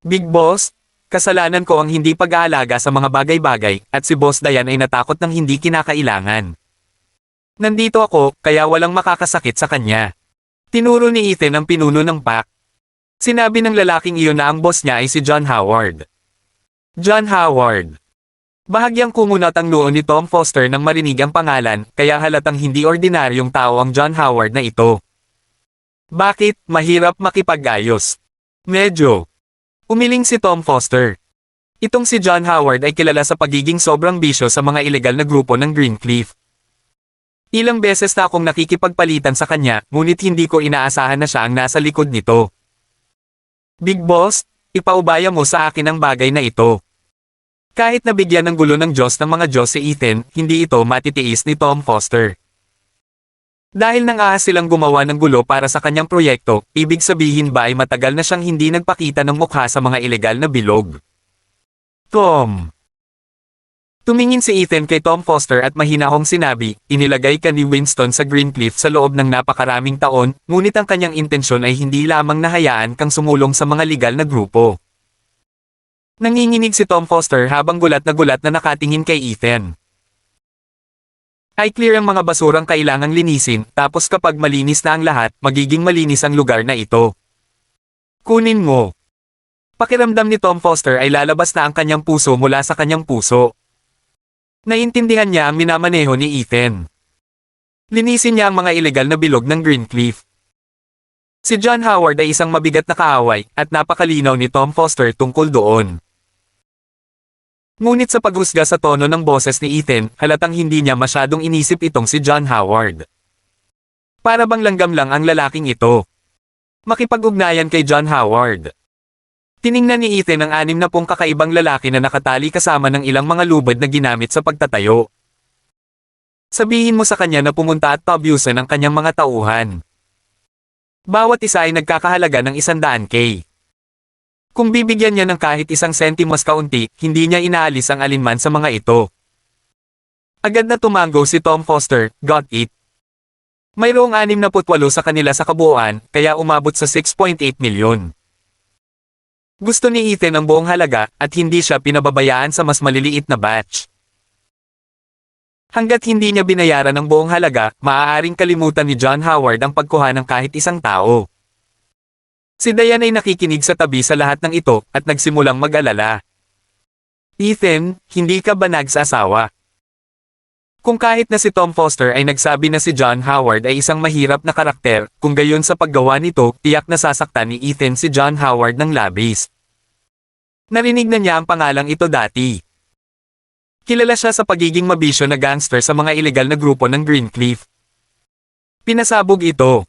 S1: Big Boss, kasalanan ko ang hindi pag-aalaga sa mga bagay-bagay, at si Boss Diane ay natakot ng hindi kinakailangan. Nandito ako, kaya walang makakasakit sa kanya. Tinuro ni Ethan ang pinuno ng pack. Sinabi ng lalaking iyon na ang boss niya ay si John Howard. John Howard. Bahagyang kumunat ang noo ni Tom Foster nang marinig ang pangalan, kaya halatang hindi ordinaryong tao ang John Howard na ito. Bakit, mahirap makipag-ayos? Medyo. Umiling si Tom Foster. Itong si John Howard ay kilala sa pagiging sobrang bisyo sa mga ilegal na grupo ng Greencliff. Ilang beses na akong nakikipagpalitan sa kanya, ngunit hindi ko inaasahan na siya ang nasa likod nito. Big Boss, ipaubaya mo sa akin ang bagay na ito. Kahit nabigyan ng gulo ng Diyos ng mga Diyos si Ethan, hindi ito matitiis ni Tom Foster. Dahil nangahas silang gumawa ng gulo para sa kanyang proyekto, ibig sabihin ba ay matagal na siyang hindi nagpakita ng mukha sa mga ilegal na bilog. Tom. Tumingin si Ethan kay Tom Foster at mahinahong sinabi, inilagay ka ni Winston sa Greencliff sa loob ng napakaraming taon, ngunit ang kanyang intensyon ay hindi lamang nahayaan kang sumulong sa mga legal na grupo. Nanginginig si Tom Foster habang gulat na nakatingin kay Ethan. Ay clear ang mga basurang kailangang linisin, tapos kapag malinis na ang lahat, magiging malinis ang lugar na ito. Kunin mo. Pakiramdam ni Tom Foster ay lalabas na ang kanyang puso mula sa kanyang puso. Naintindihan niya ang minamaneho ni Ethan. Linisin niya ang mga ilegal na bilog ng Greencliff. Si John Howard ay isang mabigat na kaaway, at napakalinaw ni Tom Foster tungkol doon. Ngunit sa paghusga sa tono ng boses ni Ethan, halatang hindi niya masyadong inisip itong si John Howard. Para bang langgam lang ang lalaking ito. Makipag-ugnayan kay John Howard. Tiningnan ni Ethan ang 60 kakaibang lalaki na nakatali kasama ng ilang mga lubad na ginamit sa pagtatayo. Sabihin mo sa kanya na pumunta at pabyusan ang kanyang mga tauhan. Bawat isa ay nagkakahalaga ng 100K. Kung bibigyan niya ng kahit isang sentimos kaunti, hindi niya inaalis ang alinman sa mga ito. Agad na tumango si Tom Foster, got it. Mayroong 68 sa kanila sa kabuuan, kaya umabot sa 6.8 milyon. Gusto ni Ethan ang buong halaga, at hindi siya pinababayaan sa mas maliliit na batch. Hanggat hindi niya binayaran ang buong halaga, maaaring kalimutan ni John Howard ang pagkuha ng kahit isang tao. Si Diane ay nakikinig sa tabi sa lahat ng ito, at nagsimulang mag-alala. Ethan, hindi ka ba nagsasawa? Kung kahit na si Tom Foster ay nagsabi na si John Howard ay isang mahirap na karakter, kung gayon sa paggawa nito, tiyak na sasaktan ni Ethan si John Howard ng labis. Narinig na niya ang pangalang ito dati. Kilala siya sa pagiging mabisyo na gangster sa mga ilegal na grupo ng Greencliff. Pinasabog ito.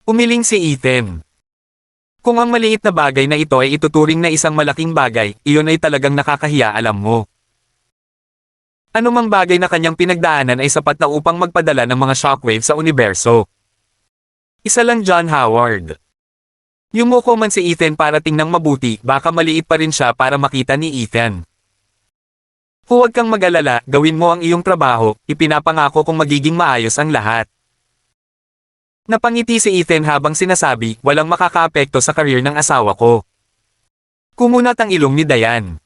S1: Umiling si Ethan. Kung ang maliit na bagay na ito ay ituturing na isang malaking bagay, iyon ay talagang nakakahiya, alam mo. Anumang bagay na kanyang pinagdaanan ay sapat na upang magpadala ng mga shockwave sa universo. Isa lang John Howard. Yumuko man si Ethan para tingnang mabuti, baka maliit pa rin siya para makita ni Ethan. Huwag kang mag-alala, gawin mo ang iyong trabaho, ipinapangako kong magiging maayos ang lahat. Napangiti si Ethan habang sinasabi, walang makakaapekto sa career ng asawa ko. Kumunat ang ilong ni Diane.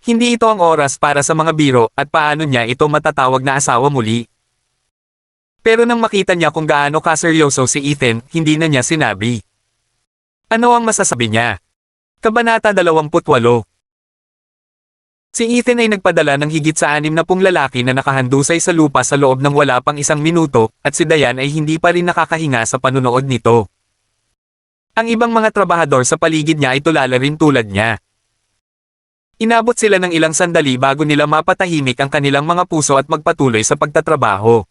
S1: Hindi ito ang oras para sa mga biro, at paano niya ito matatawag na asawa muli. Pero nang makita niya kung gaano kaseryoso si Ethan, hindi na niya sinabi. Ano ang masasabi niya? Kabanata 28. Si Ethan ay nagpadala ng higit sa 60 lalaki na nakahandusay sa lupa sa loob ng wala pang 1 minuto, at si Diane ay hindi pa rin nakakahinga sa panunood nito. Ang ibang mga trabahador sa paligid niya ay tulala rin tulad niya. Inabot sila ng ilang sandali bago nila mapatahimik ang kanilang mga puso at magpatuloy sa pagtatrabaho.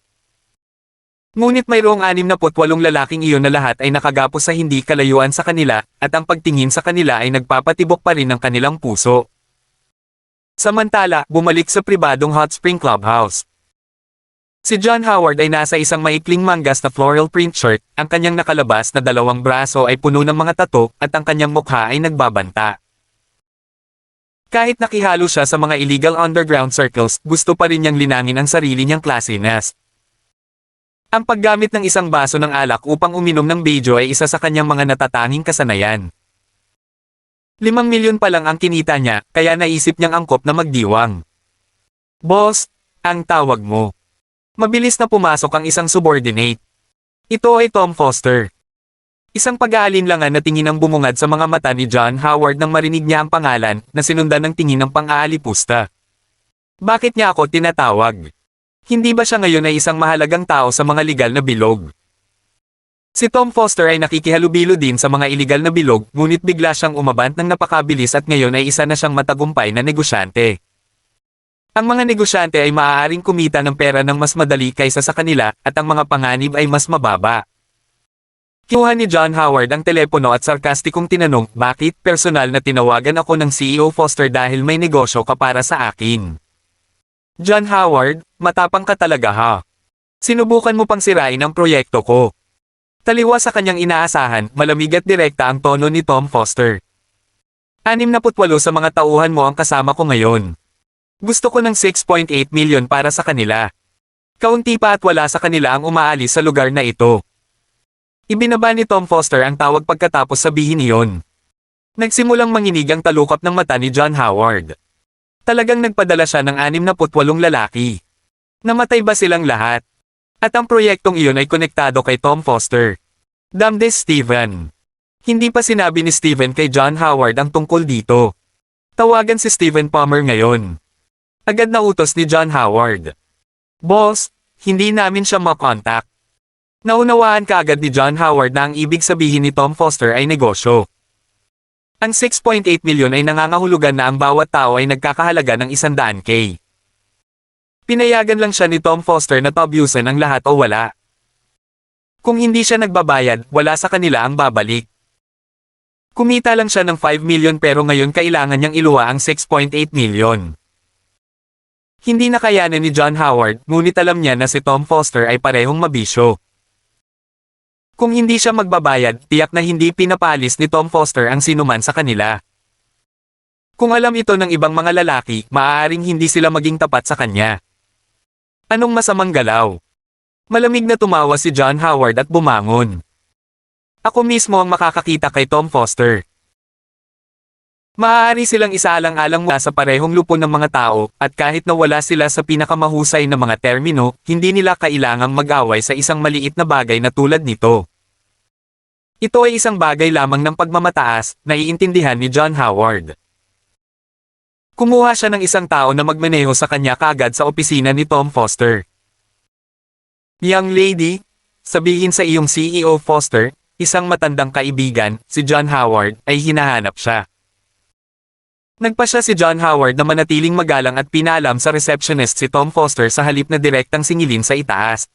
S1: Ngunit mayroong 68 lalaking iyon na lahat ay nakagapos sa hindi kalayuan sa kanila, at ang pagtingin sa kanila ay nagpapatibok pa rin ng kanilang puso. Samantala, bumalik sa pribadong hot spring clubhouse. Si John Howard ay nasa isang maikling manggas na floral print shirt, ang kanyang nakalabas na dalawang braso ay puno ng mga tato, at ang kanyang mukha ay nagbabanta. Kahit nakihalo siya sa mga illegal underground circles, gusto pa rin niyang linangin ang sarili niyang classiness. Ang paggamit ng isang baso ng alak upang uminom ng beijo ay isa sa kanyang mga natatanging kasanayan. 5 milyon pa lang ang kinita niya, kaya naisip niyang angkop na magdiwang. Boss, ang tawag mo. Mabilis na pumasok ang isang subordinate. Ito ay Tom Foster. Isang pag-aalinlangan na tingin ang bumungad sa mga mata ni John Howard nang marinig niya ang pangalan, na sinundan ng tingin ng pang-aalipusta. Bakit niya ako tinatawag? Hindi ba siya ngayon ay isang mahalagang tao sa mga legal na bilog? Si Tom Foster ay nakikihalubilo din sa mga iligal na bilog, ngunit bigla siyang umabant ng napakabilis at ngayon ay isa na siyang matagumpay na negosyante. Ang mga negosyante ay maaaring kumita ng pera ng mas madali kaysa sa kanila, at ang mga panganib ay mas mababa. Kinuha ni John Howard ang telepono at sarkastikong tinanong, bakit personal na tinawagan ako ng CEO Foster dahil may negosyo ka para sa akin? John Howard, matapang ka talaga ha. Sinubukan mo pang sirain ang proyekto ko. Taliwa sa kanyang inaasahan, malamig at direkta ang tono ni Tom Foster. 68 sa mga tauhan mo ang kasama ko ngayon. Gusto ko ng 6.8 milyon para sa kanila. Kaunti pa at wala sa kanila ang umaalis sa lugar na ito. Ibinaba ni Tom Foster ang tawag pagkatapos sabihin iyon. Nagsimulang manginig ang talukap ng mata ni John Howard. Talagang nagpadala siya ng 68 lalaki. Namatay ba silang lahat? At ang proyektong iyon ay konektado kay Tom Foster. Damned Steven. Hindi pa sinabi ni Steven kay John Howard ang tungkol dito. Tawagan si Steven Palmer ngayon. Agad na utos ni John Howard. Boss, hindi namin siya makontak. Naunawaan kaagad ni John Howard na ang ibig sabihin ni Tom Foster ay negosyo. Ang 6.8 milyon ay nangangahulugan na ang bawat tao ay nagkakahalaga ng 100K. Pinayagan lang siya ni Tom Foster na tabyusan ang lahat o wala. Kung hindi siya nagbabayad, wala sa kanila ang babalik. Kumita lang siya ng 5 milyon pero ngayon kailangan niyang iluwa ang 6.8 milyon. Hindi nakayanan ni John Howard, ngunit alam niya na si Tom Foster ay parehong mabisyo. Kung hindi siya magbabayad, tiyak na hindi pinapalis ni Tom Foster ang sinuman sa kanila. Kung alam ito ng ibang mga lalaki, maaaring hindi sila maging tapat sa kanya. Anong masamang galaw? Malamig na tumawa si John Howard at bumangon. Ako mismo ang makakakita kay Tom Foster. Maaari silang isaalang-alang mula sa parehong lupon ng mga tao, at kahit na wala sila sa pinakamahusay na mga termino, hindi nila kailangang mag-away sa isang maliit na bagay na tulad nito. Ito ay isang bagay lamang ng pagmamataas, naiintindihan ni John Howard. Kumuha siya ng isang tao na magmaneho sa kanya kaagad sa opisina ni Tom Foster. Young lady, sabihin sa iyong CEO Foster, isang matandang kaibigan, si John Howard, ay hinahanap siya. Nagpasya si John Howard na manatiling magalang at pinalam sa receptionist si Tom Foster sa halip na direktang singilin sa itaas.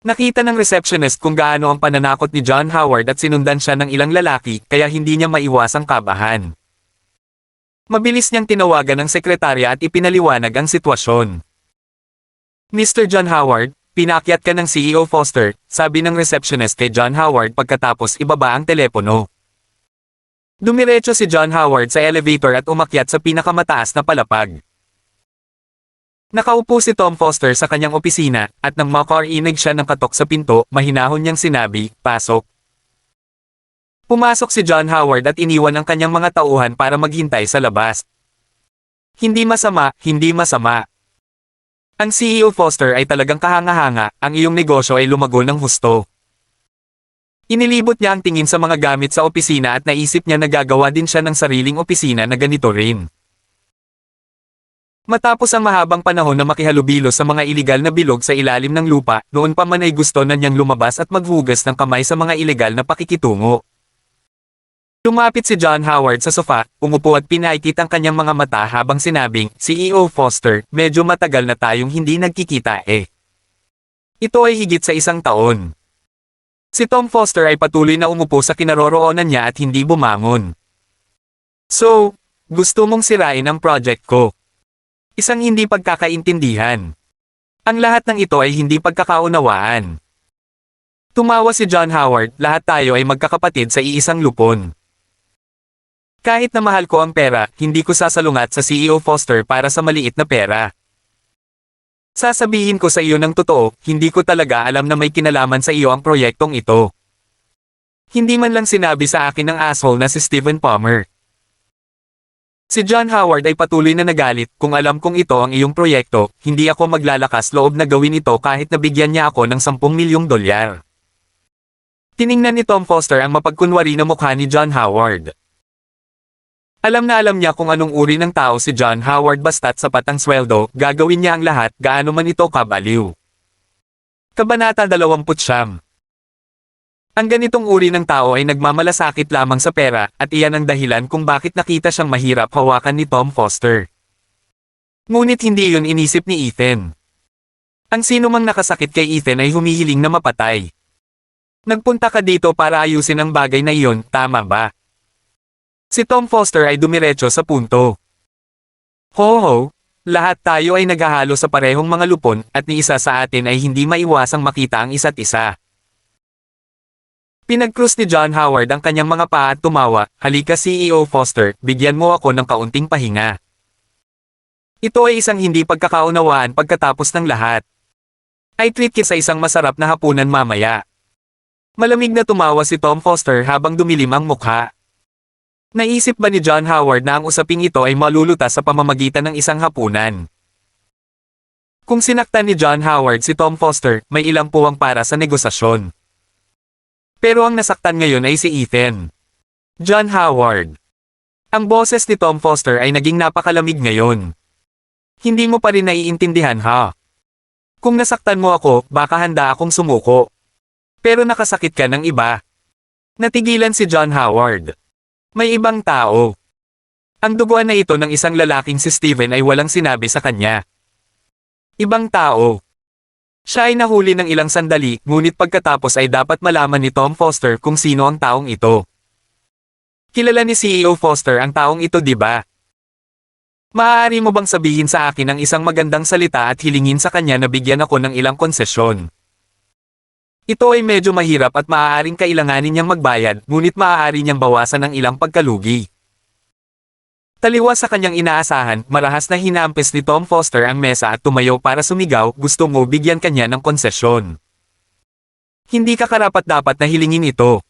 S1: Nakita ng receptionist kung gaano ang pananakot ni John Howard at sinundan siya ng ilang lalaki, kaya hindi niya maiwasang kabahan. Mabilis niyang tinawagan ng sekretarya at ipinaliwanag ang sitwasyon. Mr. John Howard, pinaakyat ka ng CEO Foster, sabi ng receptionist kay John Howard pagkatapos ibaba ang telepono. Dumiretso si John Howard sa elevator at umakyat sa pinakamataas na palapag. Nakaupo si Tom Foster sa kanyang opisina, at nang makarinig siya ng katok sa pinto, mahinahon niyang sinabi, pasok. Pumasok si John Howard at iniwan ang kanyang mga tauhan para maghintay sa labas. Hindi masama, hindi masama. Ang CEO Foster ay talagang kahanga-hanga, ang iyong negosyo ay lumago ng husto. Inilibot niya ang tingin sa mga gamit sa opisina at naisip niya na gagawa din siya ng sariling opisina na ganito rin. Matapos ang mahabang panahon na makihalubilo sa mga iligal na bilog sa ilalim ng lupa, noon pa man ay gusto na niyang lumabas at maghugas ng kamay sa mga iligal na pakikitungo. Lumapit si John Howard sa sofa, umupo at pinaikit ang kanyang mga mata habang sinabing, CEO Foster, medyo matagal na tayong hindi nagkikita eh. Ito ay higit sa 1 taon. Si Tom Foster ay patuloy na umupo sa kinaroroonan niya at hindi bumangon. So, Gusto mong sirain ang project ko. Isang hindi pagkakaintindihan. Ang lahat ng ito ay hindi pagkakaunawaan. Tumawa si John Howard, lahat tayo ay magkakapatid sa iisang lupon. Kahit na mahal ko ang pera, hindi ko sasalungat sa CEO Foster para sa maliit na pera. Sasabihin ko sa iyo ng totoo, hindi ko talaga alam na may kinalaman sa iyo ang proyektong ito. Hindi man lang sinabi sa akin ng asshole na si Stephen Palmer. Si John Howard ay patuloy na nagalit, kung alam kong ito ang iyong proyekto, hindi ako maglalakas loob na gawin ito kahit nabigyan niya ako ng $10 milyong. Tiningnan ni Tom Foster ang mapagkunwari na mukha ni John Howard. Alam na alam niya kung anong uri ng tao si John Howard basta't sapat ang sweldo, gagawin niya ang lahat, gaano man ito kabaliw. Kabanata 29. Ang ganitong uri ng tao ay nagmamalasakit lamang sa pera, at iyan ang dahilan kung bakit nakita siyang mahirap hawakan ni Tom Foster. Ngunit hindi yun inisip ni Ethan. Ang sino mang nakasakit kay Ethan ay humihiling na mapatay. Nagpunta ka dito para ayusin ang bagay na iyon, tama ba? Si Tom Foster ay dumiretso sa punto. Ho, lahat tayo ay naghahalo sa parehong mga lupon, at ni isa sa atin ay hindi maiwasang makita ang isa't isa. Pinag-cruise ni John Howard ang kanyang mga paa at tumawa, halika CEO Foster, bigyan mo ako ng kaunting pahinga. Ito ay isang hindi pagkakaunawaan pagkatapos ng lahat. I treat kita sa isang masarap na hapunan mamaya. Malamig na tumawa si Tom Foster habang dumilim ang mukha. Naisip ba ni John Howard na ang usaping ito ay malulutas sa pamamagitan ng isang hapunan? Kung sinaktan ni John Howard si Tom Foster, may ilang puwang para sa negosasyon. Pero ang nasaktan ngayon ay si Ethan. John Howard. Ang boses ni Tom Foster ay naging napakalamig ngayon. Hindi mo pa rin naiintindihan ha? Kung nasaktan mo ako, baka handa akong sumuko. Pero nakasakit ka ng iba. Natigilan si John Howard. May ibang tao. Ang duguan na ito ng isang lalaking si Steven ay walang sinabi sa kanya. Ibang tao. Siya ay nahuli ng ilang sandali, ngunit pagkatapos ay dapat malaman ni Tom Foster kung sino ang taong ito. Kilala ni CEO Foster ang taong ito, di ba? Maaari mo bang sabihin sa akin ang isang magandang salita at hilingin sa kanya na bigyan ako ng ilang konsesyon? Ito ay medyo mahirap at maaaring kailanganin niyang magbayad, ngunit maaari niyang bawasan ng ilang pagkalugi. Taliwas sa kanyang inaasahan, marahas na hinampes ni Tom Foster ang mesa at tumayo para sumigaw, gusto mo bigyan kanya ng konsesyon. Hindi ka karapat-dapat na hilingin ito.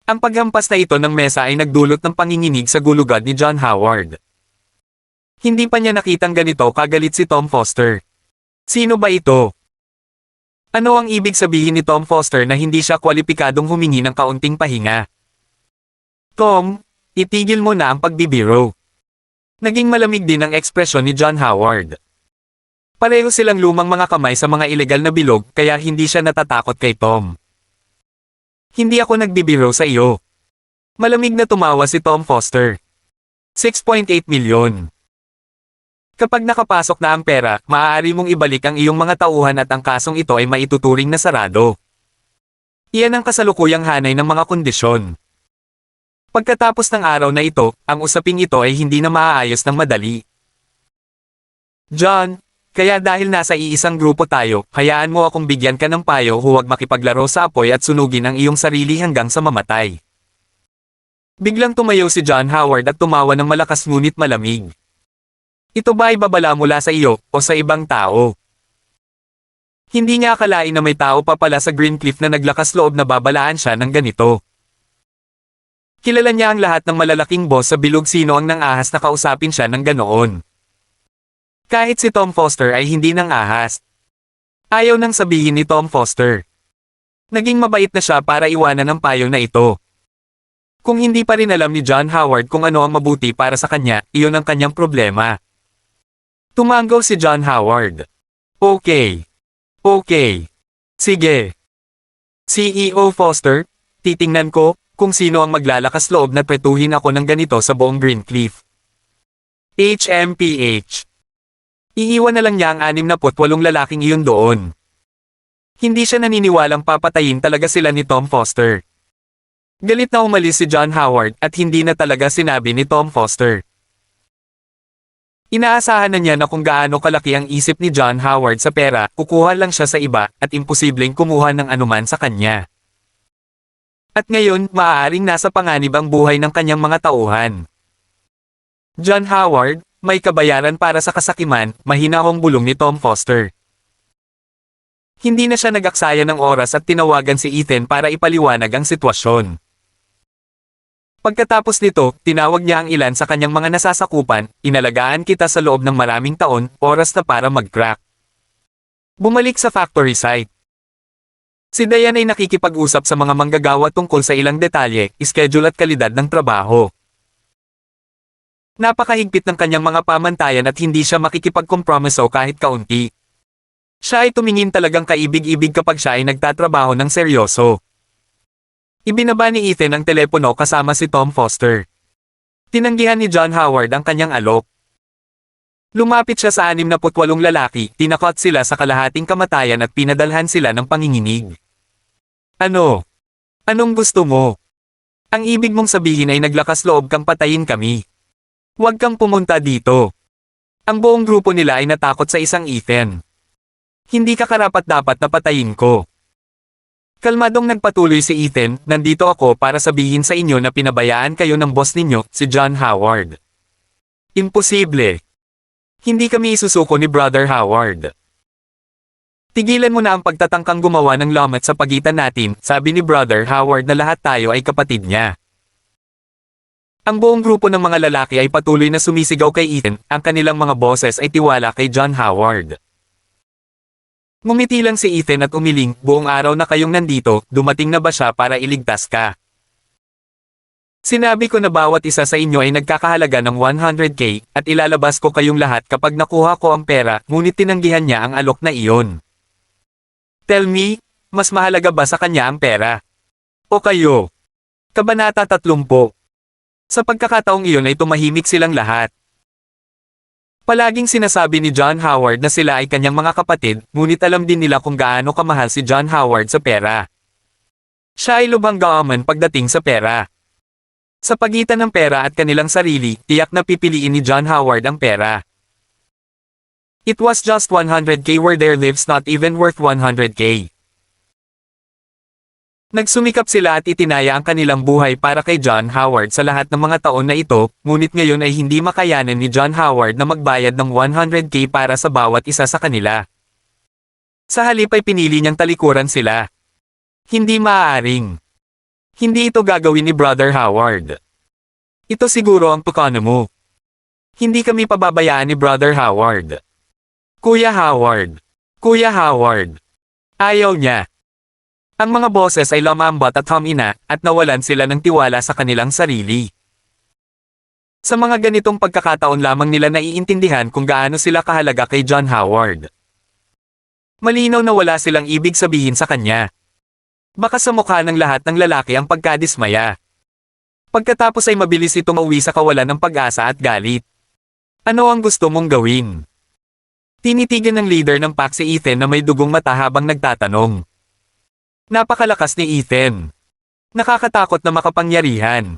S1: Ang paghampas na ito ng mesa ay nagdulot ng panginginig sa gulugad ni John Howard. Hindi pa niya nakitang ganito kagalit si Tom Foster. Sino ba ito? Ano ang ibig sabihin ni Tom Foster na hindi siya kwalipikadong humingi ng kaunting pahinga? Tom, itigil mo na ang pagbibiro. Naging malamig din ang ekspresyon ni John Howard. Pareho silang lumang mga kamay sa mga ilegal na bilog, kaya hindi siya natatakot kay Tom. Hindi ako nagbibiro sa iyo. Malamig na tumawa si Tom Foster. 6.8 milyon. Kapag nakapasok na ang pera, maaari mong ibalik ang iyong mga tauhan at ang kasong ito ay maituturing na sarado. Iyan ang kasalukuyang hanay ng mga kondisyon. Pagkatapos ng araw na ito, ang usaping ito ay hindi na maaayos ng madali. John, kaya dahil nasa iisang grupo tayo, hayaan mo akong bigyan ka ng payo, huwag makipaglaro sa apoy at sunugin ang iyong sarili hanggang sa mamatay. Biglang tumayo si John Howard at tumawa ng malakas ngunit malamig. Ito ba ay babala mula sa iyo, o sa ibang tao? Hindi niya akalain na may tao pa pala sa Greencliff na naglakas loob na babalaan siya ng ganito. Kilala niya ang lahat ng malalaking boss sa bilog, sino ang nang-ahas na kausapin siya ng ganoon. Kahit si Tom Foster ay hindi nang-ahas. Ayaw nang sabihin ni Tom Foster. Naging mabait na siya para iwanan ang payo na ito. Kung hindi pa rin alam ni John Howard kung ano ang mabuti para sa kanya, iyon ang kanyang problema. Tumanggaw si John Howard. Okay. Sige. CEO Foster, titingnan ko kung sino ang maglalakas loob na pretuhin ako ng ganito sa buong Greencliff. HMPH. Iiwan na lang niya ang 68 lalaking iyon doon. Hindi siya naniniwalang papatayin talaga sila ni Tom Foster. Galit na umalis si John Howard at hindi na talaga sinabi ni Tom Foster. Inaasahan na niya na kung gaano kalaki ang isip ni John Howard sa pera, kukuha lang siya sa iba at imposibleng kumuha ng anuman sa kanya. At ngayon, maaaring nasa panganib ang buhay ng kanyang mga tauhan. John Howard, may kabayaran para sa kasakiman, mahinahong bulong ni Tom Foster. Hindi na siya nag-aksaya ng oras at tinawagan si Ethan para ipaliwanag ang sitwasyon. Pagkatapos nito, tinawag niya ang ilan sa kanyang mga nasasakupan, inalagaan kita sa loob ng maraming taon, oras na para mag-crack. Bumalik sa factory site. Si Diane ay nakikipag-usap sa mga manggagawa tungkol sa ilang detalye, schedule at kalidad ng trabaho. Napakahigpit ng kanyang mga pamantayan at hindi siya makikipag-kompromiso kahit kaunti. Siya ay tumingin talagang kaibig-ibig kapag siya ay nagtatrabaho ng seryoso. Ibinaba ni Ethan ang telepono kasama si Tom Foster. Tinanggihan ni John Howard ang kanyang alok. Lumapit siya sa 68 lalaki, tinakot sila sa kalahating kamatayan at pinadalhan sila ng panginginig. Ano? Anong gusto mo? Ang ibig mong sabihin ay naglakas loob kang patayin kami. Huwag kang pumunta dito. Ang buong grupo nila ay natakot sa isang Ethan. Hindi ka karapat-dapat na patayin ko. Kalmadong nagpatuloy si Ethan, nandito ako para sabihin sa inyo na pinabayaan kayo ng boss ninyo, si John Howard. Imposible. Hindi kami isusuko ni Brother Howard. Tigilan mo na ang pagtatangkang gumawa ng lamat sa pagitan natin, sabi ni Brother Howard na lahat tayo ay kapatid niya. Ang buong grupo ng mga lalaki ay patuloy na sumisigaw kay Ethan, ang kanilang mga boses ay tiwala kay John Howard. Ngumiti lang si Ethan at umiling, buong araw na kayong nandito, dumating na ba siya para iligtas ka? Sinabi ko na bawat isa sa inyo ay nagkakahalaga ng 100k, at ilalabas ko kayong lahat kapag nakuha ko ang pera, ngunit tinanggihan niya ang alok na iyon. Tell me, mas mahalaga ba sa kanya ang pera? O kayo? Kabanata 30. Sa pagkakataong iyon ay tumahimik silang lahat. Palaging sinasabi ni John Howard na sila ay kanyang mga kapatid, ngunit alam din nila kung gaano kamahal si John Howard sa pera. Siya ay lubhang gaaman pagdating sa pera. Sa pagitan ng pera at kanilang sarili, tiyak na pipiliin ni John Howard ang pera. It was just 100k where their lives not even worth 100k. Nagsumikap sila at itinaya ang kanilang buhay para kay John Howard sa lahat ng mga taon na ito, ngunit ngayon ay hindi makayanan ni John Howard na magbayad ng 100k para sa bawat isa sa kanila. Sa halip ay pinili niyang talikuran sila. Hindi maaaring. Hindi ito gagawin ni Brother Howard. Ito siguro ang plano mo. Hindi kami pababayaan ni Brother Howard. Kuya Howard. Kuya Howard. Ayaw niya. Ang mga boses ay lumambot at humina, at nawalan sila ng tiwala sa kanilang sarili. Sa mga ganitong pagkakataon lamang nila naiintindihan kung gaano sila kahalaga kay John Howard. Malinaw na wala silang ibig sabihin sa kanya. Baka sa mukha ng lahat ng lalaki ang pagkadismaya. Pagkatapos ay mabilis itong uwi sa kawalan ng pag-asa at galit. Ano ang gusto mong gawin? Tinitigan ng leader ng pack si Ethan na may dugong mata habang nagtatanong. Napakalakas ni Ethan. Nakakatakot na makapangyarihan.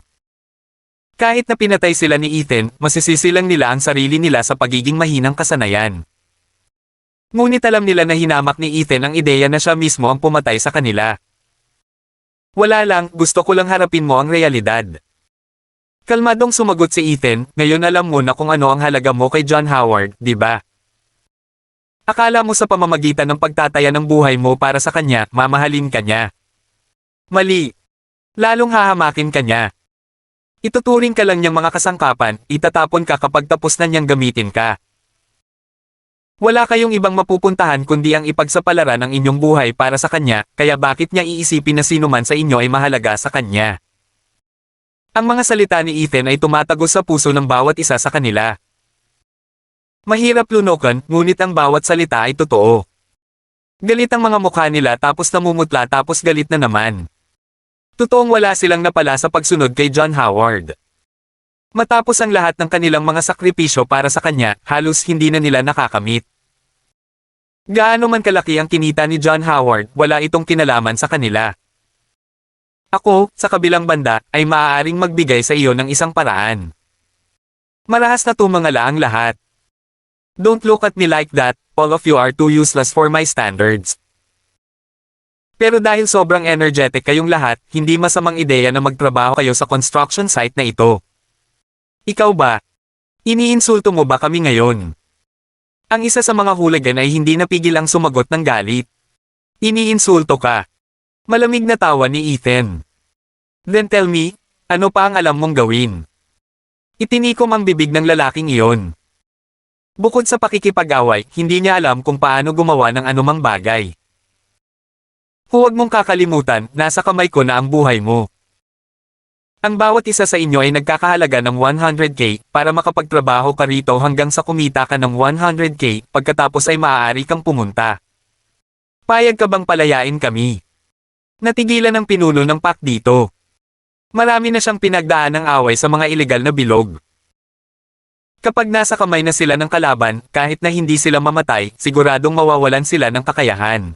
S1: Kahit na pinatay sila ni Ethan, masisisi lang nila ang sarili nila sa pagiging mahinang kasanayan. Ngunit alam nila na hinamak ni Ethan ang ideya na siya mismo ang pumatay sa kanila. Wala lang, gusto ko lang harapin mo ang realidad. Kalmadong sumagot si Ethan, ngayon alam mo na kung ano ang halaga mo kay John Howard, di ba? Akala mo sa pamamagitan ng pagtataya ng buhay mo para sa kanya, mamahalin ka niya. Mali. Lalong hahamakin ka niya. Ituturing ka lang niyang mga kasangkapan, itatapon ka kapag tapos na niyang gamitin ka. Wala kayong ibang mapupuntahan kundi ang ipagsapalaran ng inyong buhay para sa kanya, kaya bakit niya iisipin na sino man sa inyo ay mahalaga sa kanya? Ang mga salita ni Ethan ay tumatagos sa puso ng bawat isa sa kanila. Mahirap lunukan, ngunit ang bawat salita ay totoo. Galit ang mga mukha nila tapos namumutla tapos galit na naman. Totoong wala silang napala sa pagsunod kay John Howard. Matapos ang lahat ng kanilang mga sakripisyo para sa kanya, halos hindi na nila nakakamit. Gaano man kalaki ang kinita ni John Howard, wala itong kinalaman sa kanila. Ako, sa kabilang banda, ay maaaring magbigay sa iyo ng isang paraan. Marahas na tumangala ang lahat. Don't look at me like that, all of you are too useless for my standards. Pero dahil sobrang energetic kayong lahat, hindi masamang ideya na magtrabaho kayo sa construction site na ito. Ikaw ba? Iniinsulto mo ba kami ngayon? Ang isa sa mga hooligan ay hindi napigil ang sumagot ng galit. Iniinsulto ka. Malamig na tawa ni Ethan. Then tell me, ano pa ang alam mong gawin? Itinikom ang bibig ng lalaking iyon. Bukod sa pakikipag-away, hindi niya alam kung paano gumawa ng anumang bagay. Huwag mong kakalimutan, nasa kamay ko na ang buhay mo. Ang bawat isa sa inyo ay nagkakahalaga ng 100k para makapagtrabaho ka rito hanggang sa kumita ka ng 100k pagkatapos ay maaari kang pumunta. Payag ka bang palayain kami? Natigilan ang pinuno ng PAC dito. Marami na siyang pinagdaan ng away sa mga ilegal na bilog. Kapag nasa kamay na sila ng kalaban, kahit na hindi sila mamatay, siguradong mawawalan sila ng kakayahan.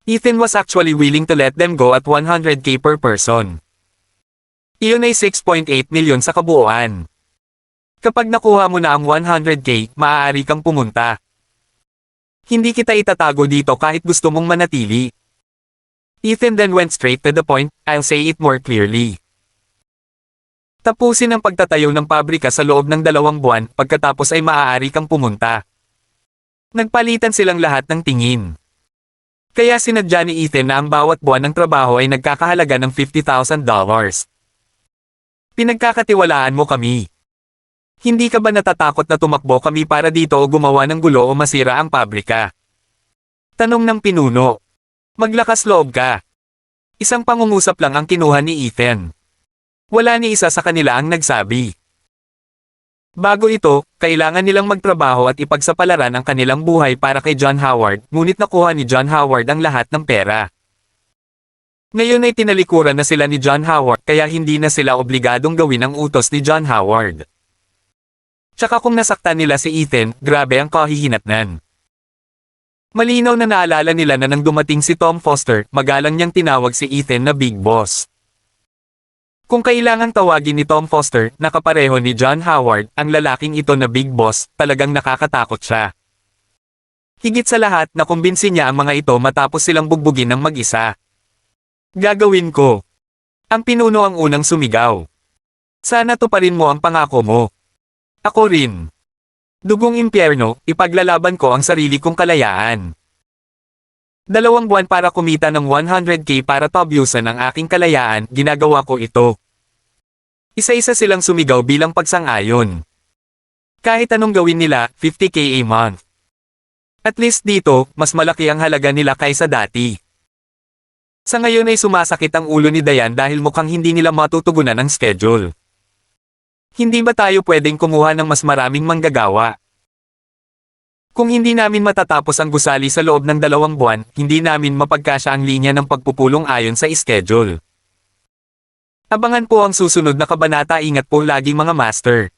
S1: Ethan was actually willing to let them go at 100k per person. Iyon ay 6.8 milyon sa kabuuan. Kapag nakuha mo na ang 100k, maaari kang pumunta. Hindi kita itatago dito kahit gusto mong manatili. Ethan then went straight to the point, I'll say it more clearly. Tapusin ang pagtatayo ng pabrika sa loob ng 2 buwan, pagkatapos ay maaari kang pumunta. Nagpalitan silang lahat ng tingin. Kaya sinadya ni Ethan na ang bawat buwan ng trabaho ay nagkakahalaga ng $50,000. Pinagkakatiwalaan mo kami. Hindi ka ba natatakot na tumakbo kami para dito o gumawa ng gulo o masira ang pabrika? Tanong ng pinuno. Maglakas loob ka. Isang pangungusap lang ang kinuha ni Ethan. Wala ni isa sa kanila ang nagsabi. Bago ito, kailangan nilang magtrabaho at ipagsapalaran ang kanilang buhay para kay John Howard, ngunit nakuha ni John Howard ang lahat ng pera. Ngayon ay tinalikuran na sila ni John Howard kaya hindi na sila obligadong gawin ang utos ni John Howard. Tsaka kung nasaktan nila si Ethan, grabe ang kahihinatnan. Malinaw na naalala nila na nang dumating si Tom Foster, magalang niyang tinawag si Ethan na Big Boss. Kung kailangang tawagin ni Tom Foster, na kapareho ni John Howard, ang lalaking ito na Big Boss, talagang nakakatakot siya. Higit sa lahat, nakumbinsi niya ang mga ito matapos silang bugbugin ng mag-isa. Gagawin ko. Ang pinuno ang unang sumigaw. Sana tuparin mo ang pangako mo. Ako rin. Dugong impyerno, ipaglalaban ko ang sarili kong kalayaan. 2 buwan para kumita ng 100k para tabyusan ang aking kalayaan, ginagawa ko ito. Isa-isa silang sumigaw bilang pagsang-ayon. Kahit anong gawin nila, 50k a month. At least dito, mas malaki ang halaga nila kaysa dati. Sa ngayon ay sumasakit ang ulo ni Diane dahil mukhang hindi nila matutugunan ang schedule. Hindi ba tayo pwedeng kumuha ng mas maraming manggagawa? Kung hindi namin matatapos ang gusali sa loob ng 2 buwan, hindi namin mapagkasya ang linya ng pagpupulong ayon sa schedule. Abangan po ang susunod na kabanata. Ingat po lagi mga master.